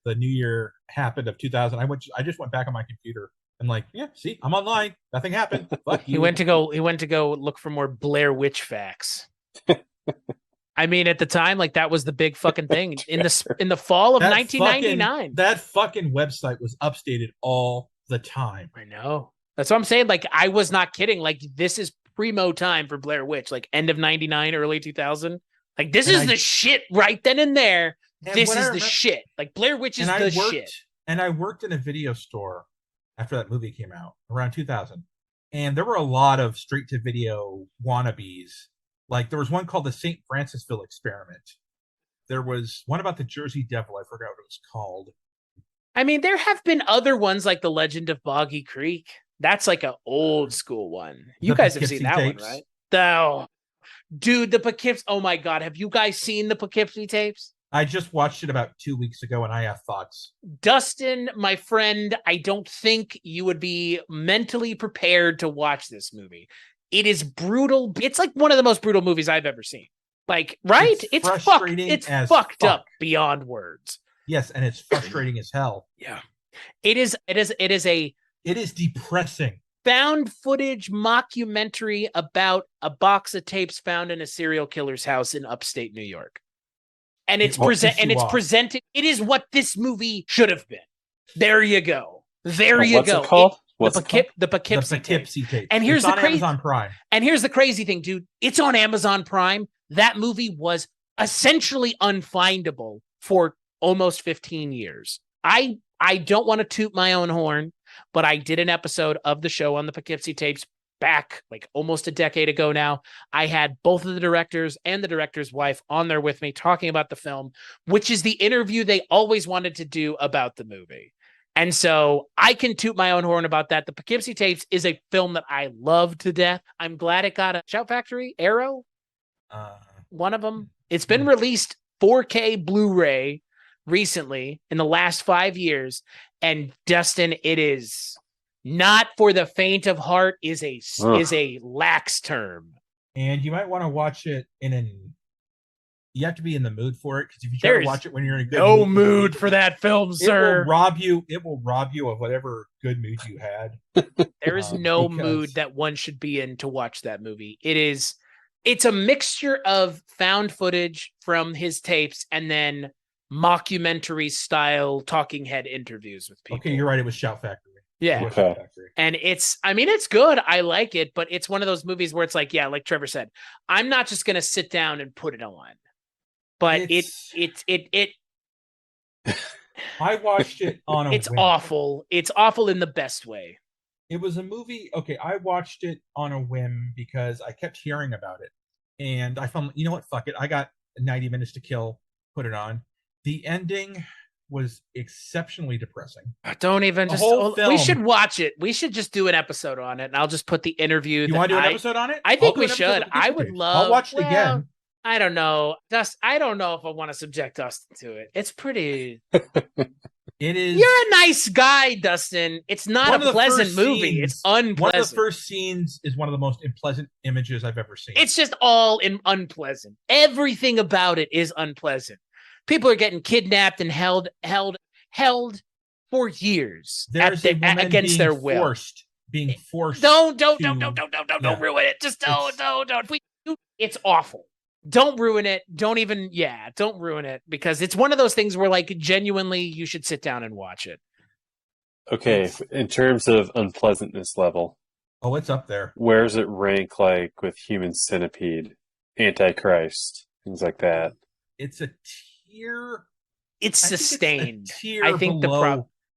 the new year happened of 2000, I just went back on my computer and like, yeah, see, I'm online. Nothing happened. Fuck you. he went to go look for more Blair Witch facts. I mean, at the time, like that was the big fucking thing in the fall of That 1999. That fucking website was updated all the time. I know. That's what I'm saying. Like, I was not kidding. Like, this is primo time for Blair Witch. Like, end of 99, early 2000. Like, this is the shit right then and there. And This when is I the remember- shit. Like, Blair Witch is and the I worked, shit. And I worked in a video store after that movie came out around 2000, and there were a lot of straight to video wannabes. Like there was one called the St. Francisville Experiment. There was one about the Jersey Devil. I forgot what it was called. I mean, there have been other ones like The Legend of Boggy Creek. That's like an old school one. You The guys have Poughkeepsie seen that tapes. one, right? Dude, the Poughkeepsie. Oh my God. Have you guys seen the Poughkeepsie tapes? I just watched it about 2 weeks ago, and I have thoughts. Dustin, my friend, I don't think you would be mentally prepared to watch this movie. It is brutal. It's like one of the most brutal movies I've ever seen. Like, right? It's Fucked. frustrating It's as fucked fuck. up beyond words. Yes, and it's frustrating as hell. Yeah. It is a It is depressing. found footage mockumentary about a box of tapes found in a serial killer's house in upstate New York. And it's It will piss you off. presented. It is what this movie should have been. There you go. There you What's go. it called? What's it called? The Poughkeepsie The tape. Poughkeepsie tape. And here's It's the on crazy- Amazon Prime. And here's the crazy thing, dude. It's on Amazon Prime. That movie was essentially unfindable for almost 15 years. I don't want to toot my own horn, but I did an episode of the show on the Poughkeepsie tapes back like almost a decade ago now. I had both of the directors and the director's wife on there with me talking about the film, which is the interview they always wanted to do about the movie. And so I can toot my own horn about that. The Poughkeepsie tapes is a film that I love to death. I'm glad it got a Shout Factory, Arrow, one of them. It's been released 4K Blu-ray recently in the last 5 years. And Dustin, it is not for the faint of heart is a lax term. And you might want to watch it you have to be in the mood for it, because if you try to watch it when you're in a good No mood for that film, it sir. It will rob you of whatever good mood you had. There is no because- mood that one should be in to watch that movie. It's a mixture of found footage from his tapes and then mockumentary style talking head interviews with people. Okay, you're right. It was Shout Factory. Yeah. Okay. And it's good. I like it, but it's one of those movies where it's like, yeah, like Trevor said, I'm not just going to sit down and put it on. But I watched it on a it's whim. awful. It's awful in the best way. It was a movie. Okay, I watched it on a whim because I kept hearing about it. And I found, you know what? Fuck it. I got 90 minutes to kill. Put it on. The ending was exceptionally depressing. Don't even The just. whole film, we should watch it. We should just do an episode on it, and I'll just put the interview. You want to do an episode on it? I think we should. I would love. I'll watch it again. I don't know. I don't know if I want to subject Dustin to it. It's pretty. It is. You're a nice guy, Dustin. It's not a pleasant movie. It's unpleasant. One of the first scenes is one of the most unpleasant images I've ever seen. It's just all unpleasant. Everything about it is unpleasant. People are getting kidnapped and held for years against their will. Being forced. Don't ruin it. Just don't. It's awful. Don't ruin it. Don't ruin it, because it's one of those things where, like, genuinely you should sit down and watch it. Okay, in terms of unpleasantness level. Oh, it's up there. Where does it rank, like, with Human Centipede, Antichrist, things like that? It's a tier. It's sustained.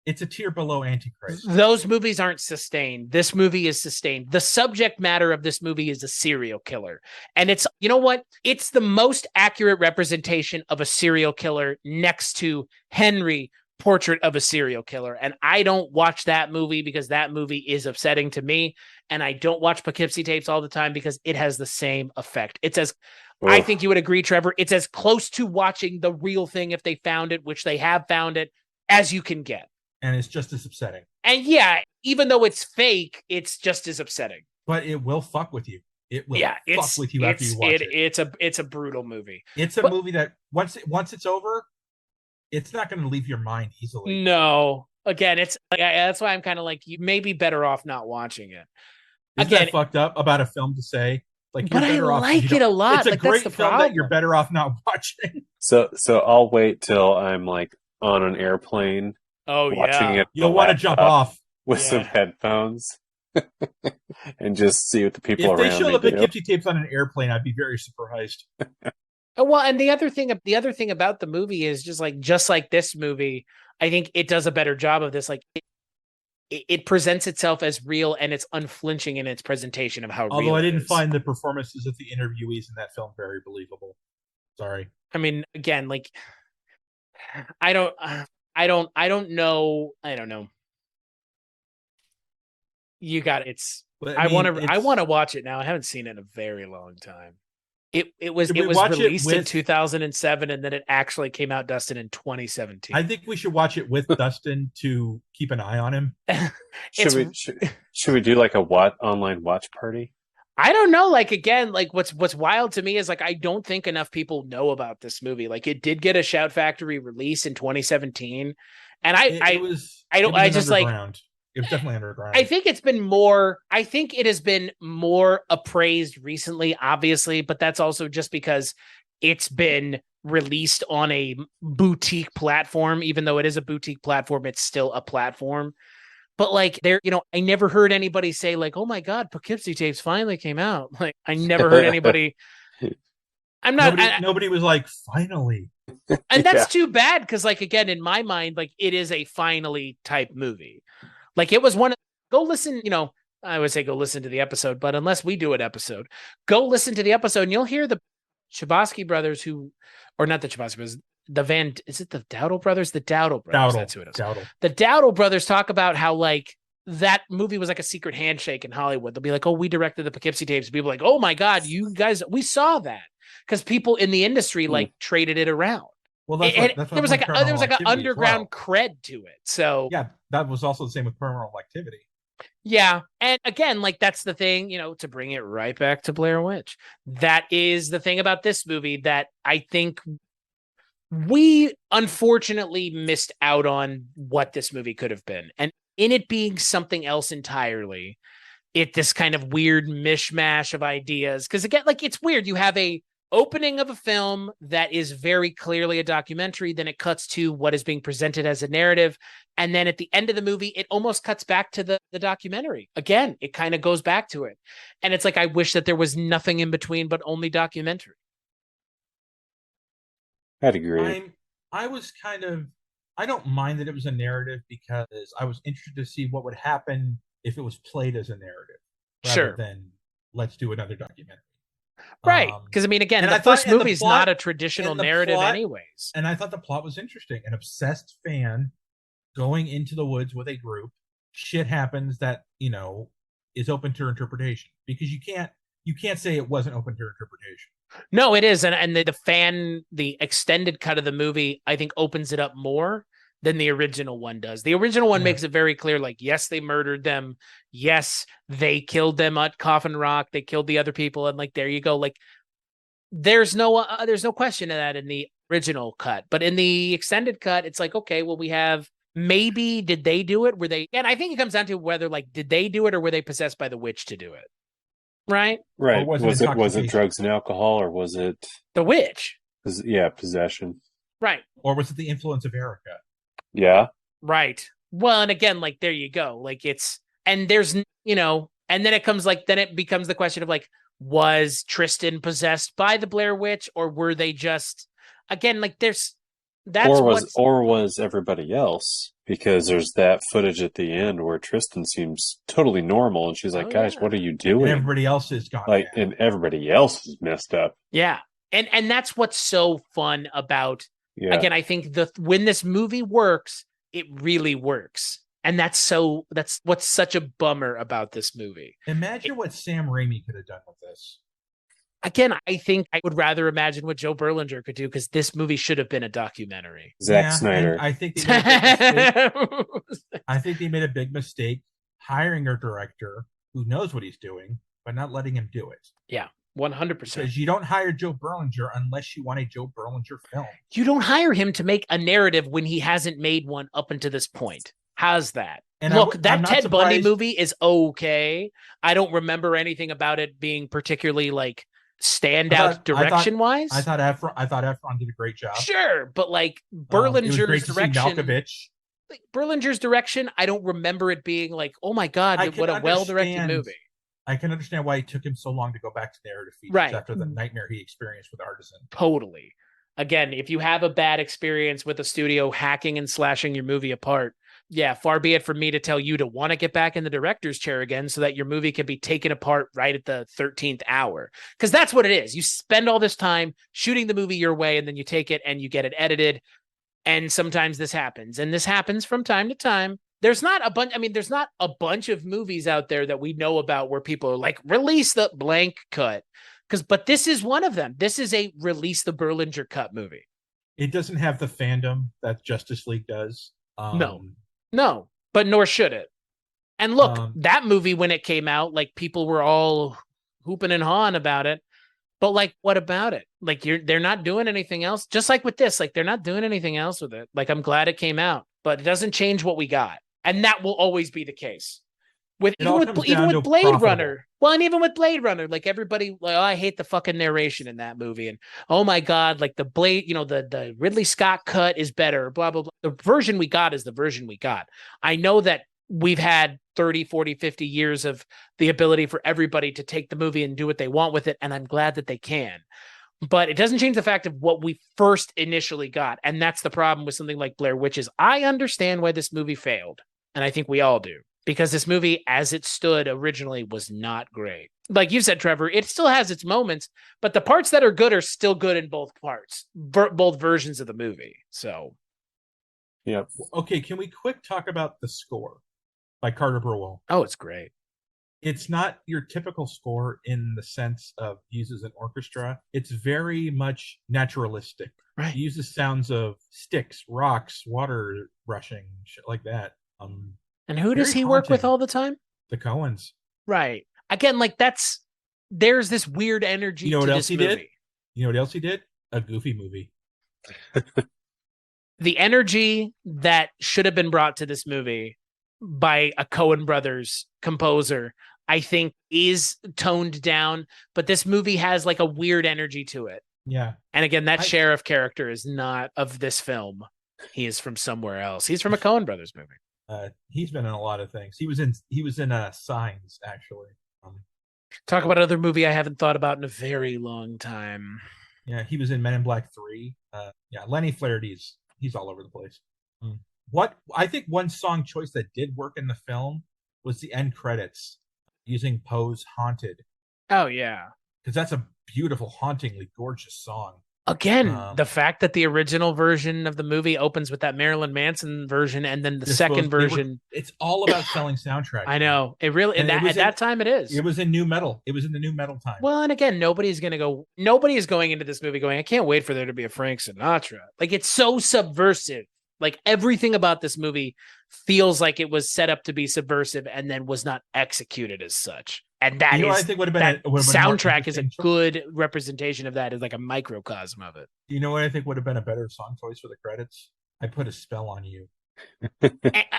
It's a tier below Antichrist. Those movies aren't sustained. This movie is sustained. The subject matter of this movie is a serial killer. And it's, you know what? It's the most accurate representation of a serial killer next to Henry, Portrait of a Serial Killer. And I don't watch that movie because that movie is upsetting to me. And I don't watch Poughkeepsie tapes all the time because it has the same effect. It's as, I think you would agree, Trevor, it's as close to watching the real thing if they found it, which they have found it, as you can get. And it's just as upsetting. And yeah, even though it's fake, it's just as upsetting. But it will fuck with you. It will fuck with you after you watch it. It's a brutal movie. It's a movie that once it's over, it's not going to leave your mind easily. No. Again, it's that's why I'm kind of like, you may be better off not watching it. Isn't that fucked up about a film to say? Like, but I like it a lot. It's a great film that you're better off not watching. So I'll wait till I'm, like, on an airplane. Watching it. You'll want to jump off with some headphones and just see what the people around me do. If they show the Poughkeepsie tapes on an airplane, I'd be very surprised. Well, and the other thing about the movie is just like this movie, I think it does a better job of this. Like, it presents itself as real, and it's unflinching in its presentation of how real. Although I didn't find the performances of the interviewees in that film very believable. Sorry. I mean, again, like, I don't know. You got it. I want to watch it now. I haven't seen it in a very long time. It was released in 2007, and then it actually came out, Dustin, in 2017. I think we should watch it with Dustin to keep an eye on him. Should we do like a online watch party? I don't know. Like, again, like what's wild to me is, like, I don't think enough people know about this movie. Like, it did get a Shout Factory release in 2017, and it was definitely underground. I think it has been more appraised recently, obviously, but that's also just because it's been released on a boutique platform. Even though it is a boutique platform, it's still a platform. But, like, I never heard anybody say, like, "Oh my God, Poughkeepsie tapes finally came out." Like, I never heard anybody. Nobody was like, "Finally." And that's too bad, because, like, again, in my mind, like, it is a finally type movie. Like, it was go listen, I would say go listen to the episode, but unless we do an episode, go listen to the episode and you'll hear the Chbosky brothers or not the Chbosky brothers, is it the Dowdle brothers? The Dowdle brothers. That's who it is. Dowdle. The Dowdle brothers talk about how, like, that movie was like a secret handshake in Hollywood. They'll be like, "Oh, we directed the Poughkeepsie tapes." People are like, "Oh my God, you guys, we saw that." Because people in the industry traded it around. Well, there was like an underground cred to it. So yeah, that was also the same with Paranormal Activity. Yeah, and again, like, that's the thing, to bring it right back to Blair Witch. That is the thing about this movie that I think we unfortunately missed out on what this movie could have been, and in it being something else entirely, this kind of weird mishmash of ideas. Because again, like, it's weird. You have a opening of a film that is very clearly a documentary, then it cuts to what is being presented as a narrative. And then at the end of the movie, it almost cuts back to the documentary. Again, it kind of goes back to it. And it's like, I wish that there was nothing in between, but only documentary. I'd agree. I don't mind that it was a narrative because I was interested to see what would happen if it was played as a narrative rather than let's do another documentary. Right. Because, I mean, again, the first movie is not a traditional narrative anyways. And I thought the plot was interesting. An obsessed fan going into the woods with a group, shit happens that, is open to interpretation. Because you can't say it wasn't open to interpretation. No, it is. And the extended cut of the movie, I think, opens it up more than the original one does. The original one makes it very clear, like, yes, they murdered them. Yes, they killed them at Coffin Rock. They killed the other people. And like, there you go. Like, there's no question of that in the original cut. But in the extended cut, it's like, okay, well, we have maybe, did they do it? Were they, and I think it comes down to whether, like, did they do it or were they possessed by the witch to do it? Right. Was it drugs and alcohol, or was it the witch? Yeah, possession. Right. Or was it the influence of Erica? Yeah. Right. Well, and again, like, there you go. Like, it's, and there's, and then it comes like, then it becomes the question of like, was Tristan possessed by the Blair Witch, or were they just, again, like, or was everybody else? Because there's that footage at the end where Tristan seems totally normal, and she's like, "Guys, what are you doing?" And everybody else is gone. Like, and everybody else is messed up. Yeah, and that's what's so fun about. Yeah. Again, I think when this movie works, it really works, and that's what's such a bummer about this movie. Imagine what Sam Raimi could have done with this. Again, I think I would rather imagine what Joe Berlinger could do, because this movie should have been a documentary. Zack Snyder. I think they made a big mistake hiring a director who knows what he's doing, but not letting him do it. Yeah, 100%. Because you don't hire Joe Berlinger unless you want a Joe Berlinger film. You don't hire him to make a narrative when he hasn't made one up until this point. How's that? And look, that Ted Bundy movie is okay. I don't remember anything about it being particularly like standout direction wise. I thought Efron did a great job. Sure, but like Berlinger's direction, I don't remember it being like, oh my god, what a well-directed movie. I can understand why it took him so long to go back to narrative features after the nightmare he experienced with Artisan. Totally. Again, if you have a bad experience with a studio hacking and slashing your movie apart, yeah, far be it from me to tell you to want to get back in the director's chair again so that your movie can be taken apart right at the 13th hour. Because that's what it is. You spend all this time shooting the movie your way, and then you take it and you get it edited. And sometimes this happens. And this happens from time to time. There's not a bunch of movies out there that we know about where people are like, release the blank cut. But this is one of them. This is a release the Berlinger cut movie. It doesn't have the fandom that Justice League does. No, but nor should it. And look, that movie, when it came out, like, people were all hooping and hawing about it. But like, what about it? Like, they're not doing anything else. Just like with this, like, they're not doing anything else with it. Like, I'm glad it came out, but it doesn't change what we got. And that will always be the case. Even with Blade Runner. Well, and even with Blade Runner, like, everybody, like, oh, I hate the fucking narration in that movie. And oh my God, like, the Blade, the Ridley Scott cut is better, blah, blah, blah. The version we got is the version we got. I know that we've had 30, 40, 50 years of the ability for everybody to take the movie and do what they want with it. And I'm glad that they can. But it doesn't change the fact of what we first initially got. And that's the problem with something like Blair Witch is I understand why this movie failed. And I think we all do. Because this movie, as it stood originally, was not great. Like you said, Trevor, it still has its moments, but the parts that are good are still good in both parts, both versions of the movie. So, yeah. Okay, can we quick talk about the score by Carter Burwell? Oh, it's great. It's not your typical score in the sense of uses an orchestra. It's very much naturalistic. Right. It uses sounds of sticks, rocks, water rushing, shit like that. And who does he work with all the time? The Coens. Right. Again, like, there's this weird energy to this movie. You know what else he did? A Goofy movie. The energy that should have been brought to this movie by a Coen Brothers composer, I think, is toned down, but this movie has like a weird energy to it. Yeah. And again, that sheriff character is not of this film. He is from somewhere else. He's from a Coen Brothers movie. He's been in a lot of things. He was in Signs, actually. Talk about another movie I haven't thought about in a very long time. Yeah, he was in Men in Black 3. Lenny Flaherty's he's all over the place. What I think one song choice that did work in the film was the end credits using Poe's Haunted. Oh yeah. Because that's a beautiful, hauntingly gorgeous song. Again, the fact that the original version of the movie opens with that Marilyn Manson version, and then the second version, it's all about selling soundtracks. I know it really. At that time, it is. It was in new metal. It was in the new metal time. Well, and again, nobody is going into this movie going, I can't wait for there to be a Frank Sinatra. Like, it's so subversive. Like, everything about this movie feels like it was set up to be subversive and then was not executed as such. And that I think would have been soundtrack is a good representation of that, is like a microcosm of it. You know what I think would have been a better song choice for the credits? I Put a Spell on You.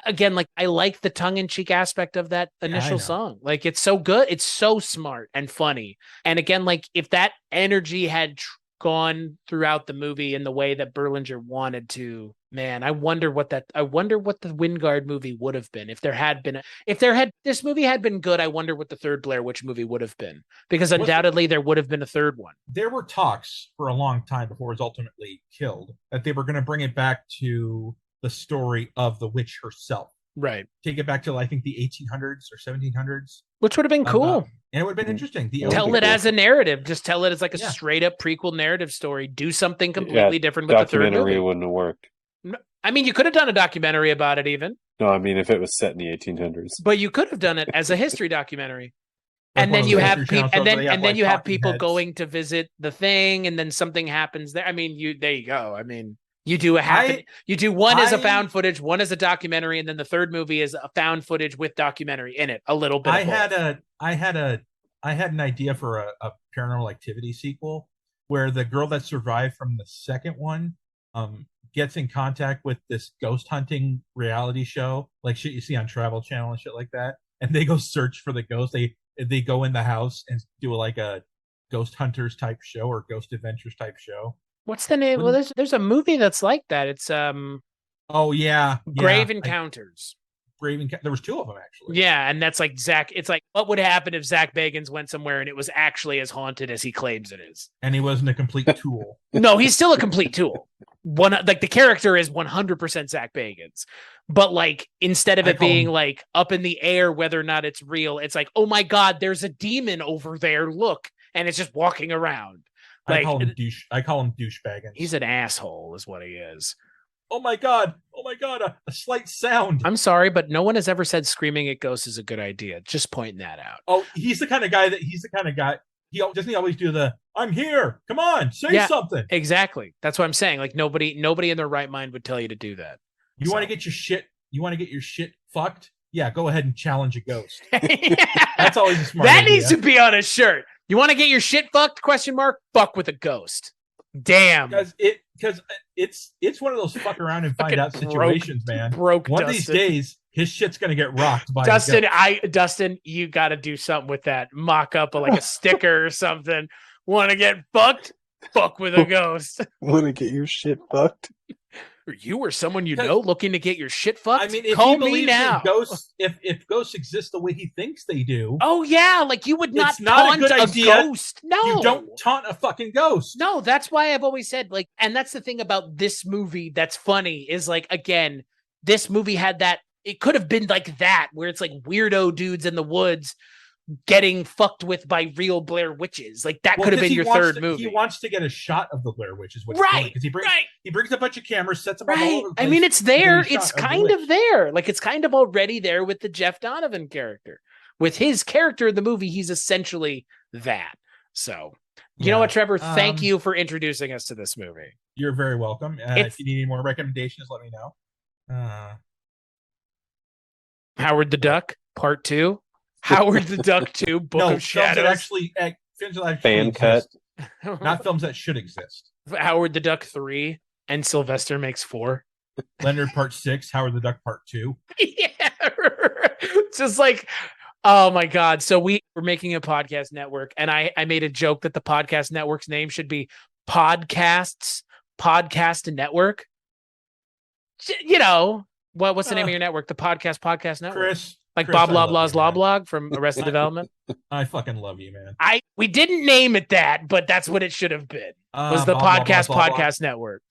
Again, like, I like the tongue-in-cheek aspect of that initial song. Like, it's so good. It's so smart and funny. And again, like, if that energy had gone throughout the movie in the way that Berlinger wanted to, man, I wonder what the Wingard movie would have been if this movie had been good. I wonder what the third Blair Witch movie would have been, because undoubtedly there would have been a third one. There were talks for a long time before it was ultimately killed that they were going to bring it back to the story of the witch herself. Right. Take it back to, I think, the 1800s or 1700s. Which would have been cool. And it would have been interesting. Tell it as a narrative. Just tell it as like a straight up prequel narrative story. Do something completely different with the third movie. Documentary wouldn't have worked. I mean, you could have done a documentary about it even. No, I mean, if it was set in the 1800s. But you could have done it as a history documentary. And then you have people, people going to visit the thing, and then something happens there. I mean, there you go. I mean, you do one as a found footage, one as a documentary, and then the third movie is a found footage with documentary in it. A little bit. I had an idea for a Paranormal Activity sequel where the girl that survived from the second one gets in contact with this ghost hunting reality show, like shit you see on Travel Channel and shit like that, and they go search for the ghost. They go in the house and do like a Ghost Hunters type show or Ghost Adventures type show. What's the name? Well, there's a movie that's like that. It's Grave Encounters. There was two of them actually. Yeah, and that's like Zach. It's like, what would happen if Zach Bagans went somewhere and it was actually as haunted as he claims it is? And he wasn't a complete tool. No, he's still a complete tool. The character is 100% Zach Bagans, but like, instead of it being like up in the air whether or not it's real, it's like, oh my god, there's a demon over there. Look, and it's just walking around. Like, I call him douche Bagans. He's an asshole, is what he is. Oh my god! A slight sound. I'm sorry, but no one has ever said screaming at ghosts is a good idea. Just pointing that out. Oh, he's the kind of guy. He doesn't always do the "I'm here, come on, say something." Exactly. That's what I'm saying. Like, nobody in their right mind would tell you to do that. You want to get your shit? You want to get your shit fucked? Yeah, go ahead and challenge a ghost. That's always a smart. That needs to be on a shirt. You want to get your shit fucked? ? Fuck with a ghost. Damn. Because it's one of those fuck around and find out situations, man. Broke one Dustin. of these days, his shit's gonna get rocked by Dustin, you got to do something with that. Mock up like a sticker or something. Want to get fucked? Fuck with a ghost. Want to get your shit fucked? You or someone you know looking to get your shit fucked? I mean, if call he me believes now. Ghosts, if ghosts exist the way he thinks they do, oh yeah, like you would not it's not taunt a good idea. Ghost. No, you don't taunt a fucking ghost. No, that's why I've always said, like, and that's the thing about this movie that's funny is, like, again, this movie had that. It could have been like that, where it's like weirdo dudes in the woods getting fucked with by real Blair witches. Like, that could have been your third movie. He wants to get a shot of the Blair witches, right? Because he brings a bunch of cameras, sets them all over the place. I mean, it's there. It's kind of there. Like, it's kind of already there with the Jeff Donovan character. With his character in the movie, he's essentially that. So, you know what, Trevor? Thank you for introducing us to this movie. You're very welcome. If you need any more recommendations, let me know. Howard the Duck, Part 2. Howard the Duck 2, Book of Shadows. Films that fan cut. Not films that should exist. Howard the Duck 3 and Sylvester Makes 4. Leonard Part 6, Howard the Duck Part 2. Yeah. Just like, oh my God. So we're making a podcast network, and I made a joke that the podcast network's name should be podcasts, podcast network. You know, what's the name of your network? The podcast network. Chris. Like Chris, Bob I love Loblaw's you, man. Law Blog from Arrested Development. I fucking love you, man. We didn't name it that, but that's what it should have been. Was the Bob podcast Loblaw's Law podcast network.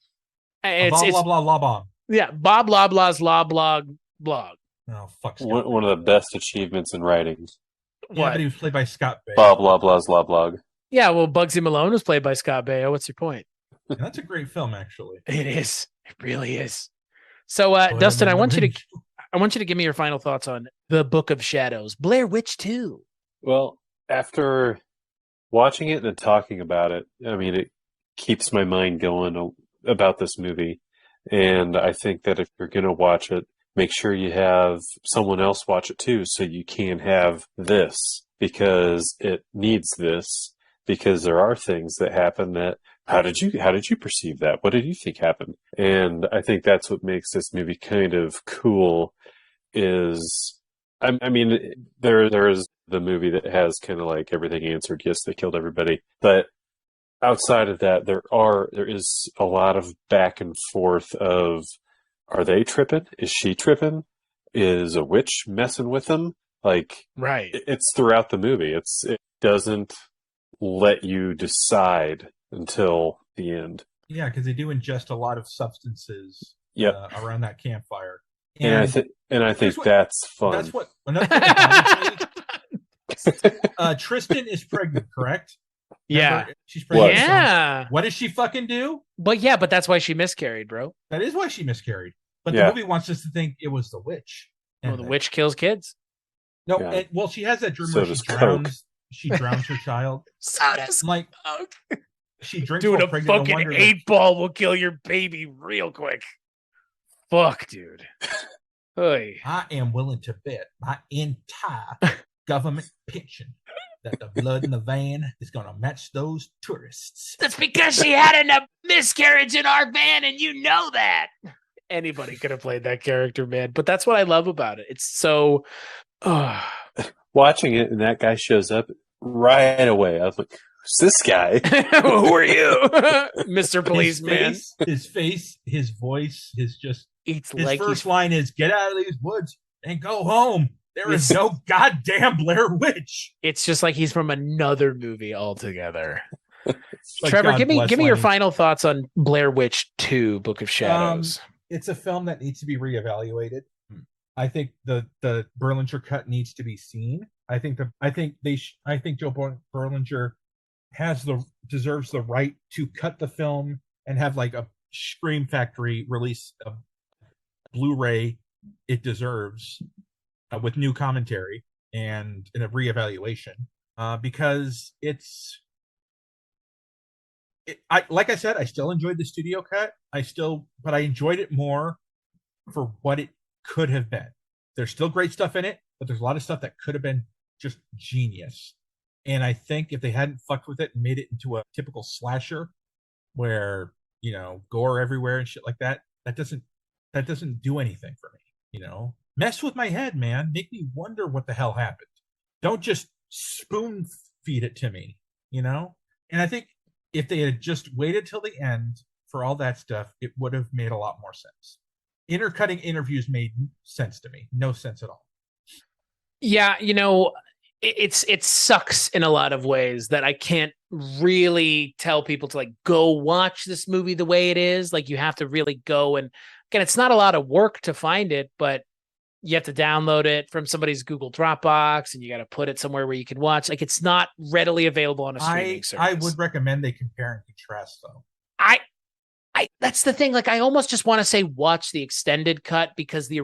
Blog. Bob Loblaw Law Bomb. Yeah, Bob Loblaw's Law Blog. Oh, fuck. One of the best achievements in writing. Yeah, but he was played by Scott Bay. Bob Loblaw's Law Blog. Yeah, well, Bugsy Malone was played by Scott Baio. What's your point? And that's a great film, actually. It is. It really is. So, Dustin, I want you to give me your final thoughts on The Book of Shadows, Blair Witch 2. Well, after watching it and talking about it, I mean, it keeps my mind going about this movie. And I think that if you're going to watch it, make sure you have someone else watch it too, so you can have this, because it needs this, because there are things that happen that, how did you perceive that? What did you think happened? And I think that's what makes this movie kind of cool is, I mean, there's the movie that has kind of like everything answered. Yes, they killed everybody. But outside of that, there is a lot of back and forth of, are they tripping? Is she tripping? Is a witch messing with them? Like, right. It's throughout the movie. It doesn't let you decide until the end. Yeah, because they do ingest a lot of substances around that campfire. And I think that's fun. That's what another thing that bothers me. Tristan is pregnant, correct? Yeah. She's pregnant. Yeah. What does she fucking do? But that's why she miscarried, bro. That is why she miscarried. But the movie wants us to think it was the witch. Well, the witch kills kids. No, she has that dream where she drowns her child. So does like she drinks. Dude, a fucking 8-ball will kill your baby real quick. Fuck, dude. Oy. I am willing to bet my entire government pension that the blood in the van is going to match those tourists. That's because she had a miscarriage in our van, and you know that. Anybody could have played that character, man. But that's what I love about it. It's so... Watching it, and that guy shows up right away. I was like, who's this guy? Who are you? Mr. Policeman. His face, his voice, his like first line is, get out of these woods and go home. There is no goddamn Blair Witch. It's just like he's from another movie altogether. Like Trevor, God give me bless your Lenny. final thoughts on Blair Witch 2, Book of Shadows. It's a film that needs to be reevaluated. I think the Berlinger cut needs to be seen. I think Joe Berlinger deserves the right to cut the film and have like a Scream Factory release a Blu-ray it deserves with new commentary and in a reevaluation because like I said, I still enjoyed the studio cut. But I enjoyed it more for what it could have been. There's still great stuff in it, but there's a lot of stuff that could have been just genius. And I think if they hadn't fucked with it and made it into a typical slasher where, gore everywhere and shit like that, that doesn't do anything for me, Mess with my head, man. Make me wonder what the hell happened. Don't just spoon feed it to me, And I think if they had just waited till the end for all that stuff, it would have made a lot more sense. Intercutting interviews made sense to me. No sense at all. Yeah, it sucks in a lot of ways that I can't really tell people to like go watch this movie the way it is. Like you have to really go, and again, it's not a lot of work to find it, but you have to download it from somebody's Google Dropbox and you got to put it somewhere where you can watch. Like it's not readily available on a streaming service. I would recommend they compare and contrast though. That's the thing. Like I almost just want to say watch the extended cut because the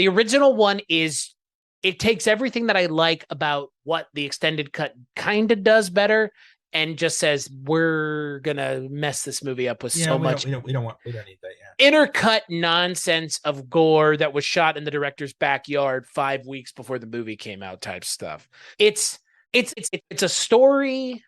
original one is, it takes everything that I like about what the extended cut kind of does better and just says, we're going to mess this movie up with so much. We don't need that. Yeah. Intercut nonsense of gore that was shot in the director's backyard 5 weeks before the movie came out type stuff. It's a story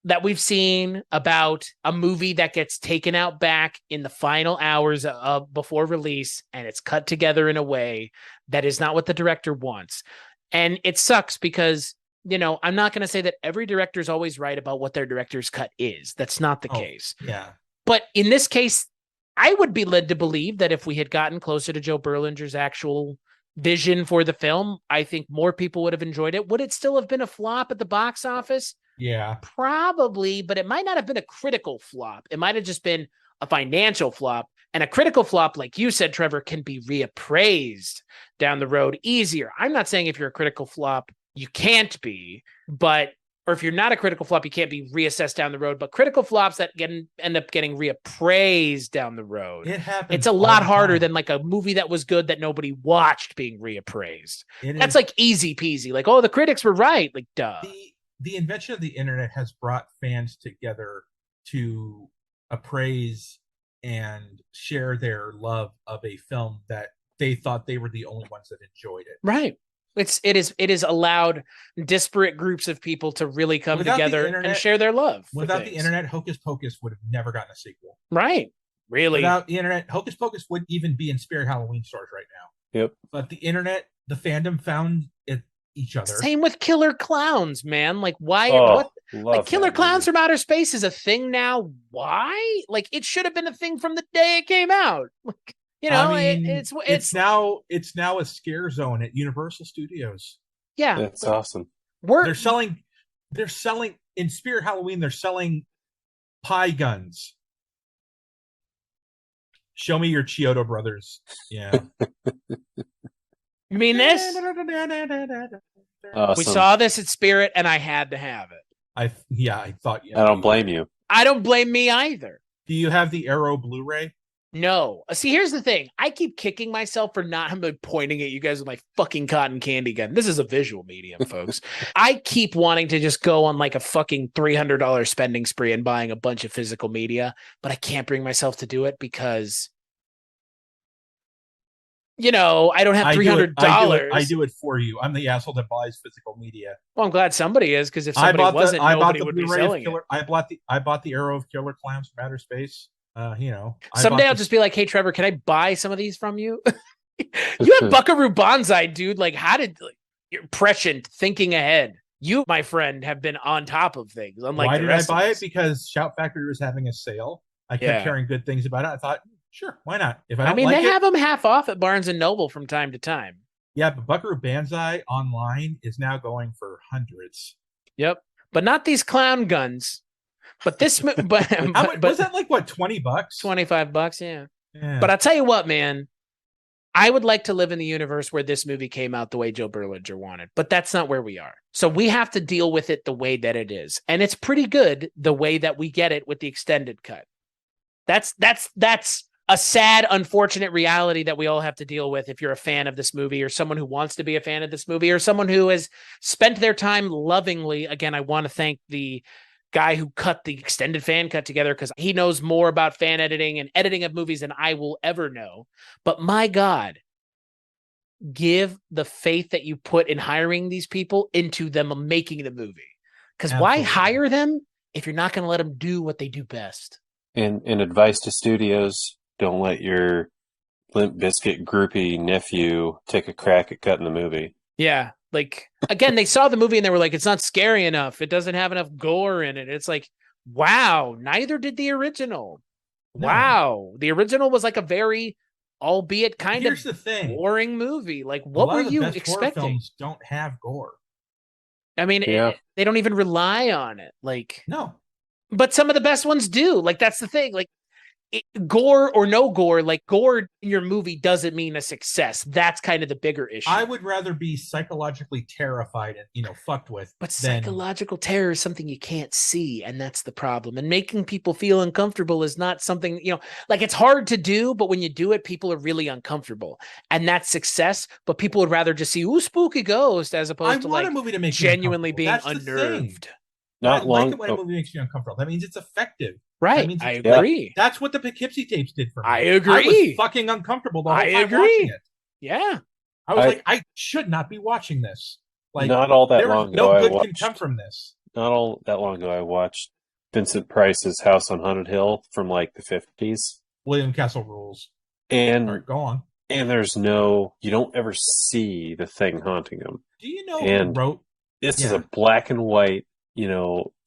that we've seen about a movie that gets taken out back in the final hours of before release, and it's cut together in a way that is not what the director wants. And it sucks because I'm not going to say that every director is always right about what their director's cut is. That's not the case. Yeah. But in this case, I would be led to believe that if we had gotten closer to Joe Berlinger's actual vision for the film, I think more people would have enjoyed it. Would it still have been a flop at the box office? Yeah. Probably, but it might not have been a critical flop. It might have just been a financial flop. And a critical flop, like you said, Trevor, can be reappraised down the road easier. I'm not saying if you're a critical flop, you can't be, or if you're not a critical flop, you can't be reassessed down the road. But critical flops that end up getting reappraised down the road, it happens. It's a lot harder than like a movie that was good that nobody watched being reappraised. That's like easy peasy. Like, oh, the critics were right. Like, duh. The invention of the internet has brought fans together to appraise and share their love of a film that they thought they were the only ones that enjoyed it. Right. It is allowed disparate groups of people to really come together and share their love. Without the internet, Hocus Pocus would have never gotten a sequel. Right. Really. Without the internet, Hocus Pocus wouldn't even be in Spirit Halloween stores right now. Yep. But the internet, the fandom found each other. Same with Killer Clowns, man. Like, why? Like, Killer Clowns from Outer Space is a thing now. Why? Like, it should have been a thing from the day it came out. Like, it's now a scare zone at Universal Studios. Yeah, that's awesome. They're selling in Spirit Halloween. They're selling pie guns. Show me your Chiodo brothers. Yeah. You mean this? Awesome. We saw this at Spirit, and I had to have it. I thought. I don't blame you. I don't blame me either. Do you have the Arrow Blu-ray? No. See, here's the thing. I keep kicking myself for not pointing at you guys with my fucking cotton candy gun. This is a visual medium, folks. I keep wanting to just go on like a fucking $300 spending spree and buying a bunch of physical media, but I can't bring myself to do it because, I don't have $300. I do it for you. I'm the asshole that buys physical media. Well, I'm glad somebody is, because if somebody wasn't, nobody would be selling it. I bought the Arrow of Killer Clowns from Outer Space. Someday I'll just be like, hey, Trevor, can I buy some of these from you? You have Buckaroo Banzai, dude. Like, how did you're prescient, thinking ahead? You, my friend, have been on top of things. Unlike why the did I rest buy of it? us. Because Shout Factory was having a sale. I kept hearing good things about it. I thought, sure, why not? If I don't they have them half off at Barnes and Noble from time to time. Yeah, but Buckaroo Banzai online is now going for hundreds. Yep, but not these clown guns. But this, was that like what, $20? $25, yeah. But I'll tell you what, man, I would like to live in the universe where this movie came out the way Joe Berlinger wanted, but that's not where we are. So we have to deal with it the way that it is, and it's pretty good the way that we get it with the extended cut. That's a sad, unfortunate reality that we all have to deal with if you're a fan of this movie, or someone who wants to be a fan of this movie, or someone who has spent their time lovingly. Again, I want to thank the guy who cut the extended fan cut together, because he knows more about fan editing and editing of movies than I will ever know. But my God, give the faith that you put in hiring these people into them making the movie. Because why hire them if you're not going to let them do what they do best? And advice to studios: don't let your Limp Bizkit groupie nephew take a crack at cutting the movie. Yeah. Like, again, they saw the movie and they were like, it's not scary enough. It doesn't have enough gore in it. It's like, wow, neither did the original. No. Wow. The original was like a very, albeit kind of boring movie. Like, what were you expecting? Horror films don't have gore. I mean, they don't even rely on it. Like, no. But some of the best ones do. Like, that's the thing. Like, gore or no gore, like gore in your movie doesn't mean a success. That's kind of the bigger issue. I would rather be psychologically terrified and fucked with. But psychological terror is something you can't see, and that's the problem. And making people feel uncomfortable is not something, like, it's hard to do, but when you do it, people are really uncomfortable, and that's success. But people would rather just see spooky ghost as opposed to like a movie to make genuinely being unnerved. Not long. Like it when a movie makes you uncomfortable. That means it's effective. Right. I agree. That's what the Poughkeepsie tapes did for me. I agree. I was fucking uncomfortable the whole time watching it. Yeah. I was like, I should not be watching this. Like, not all that long ago, no good can come from this. Not all that long ago, I watched Vincent Price's House on Haunted Hill from like the 50s. William Castle Rules. And right, go on. And you don't ever see the thing haunting him. Do you know who wrote this is a black and white,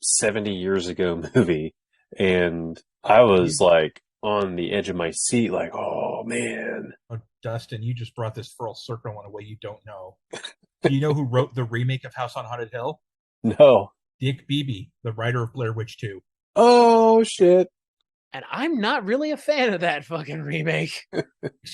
70 years ago movie. And I was like on the edge of my seat, like, oh man. Oh, Dustin, you just brought this full circle in a way you don't know. Do you know who wrote the remake of House on Haunted Hill? No. Dick Beebe, the writer of Blair Witch 2. Oh shit. And I'm not really a fan of that fucking remake.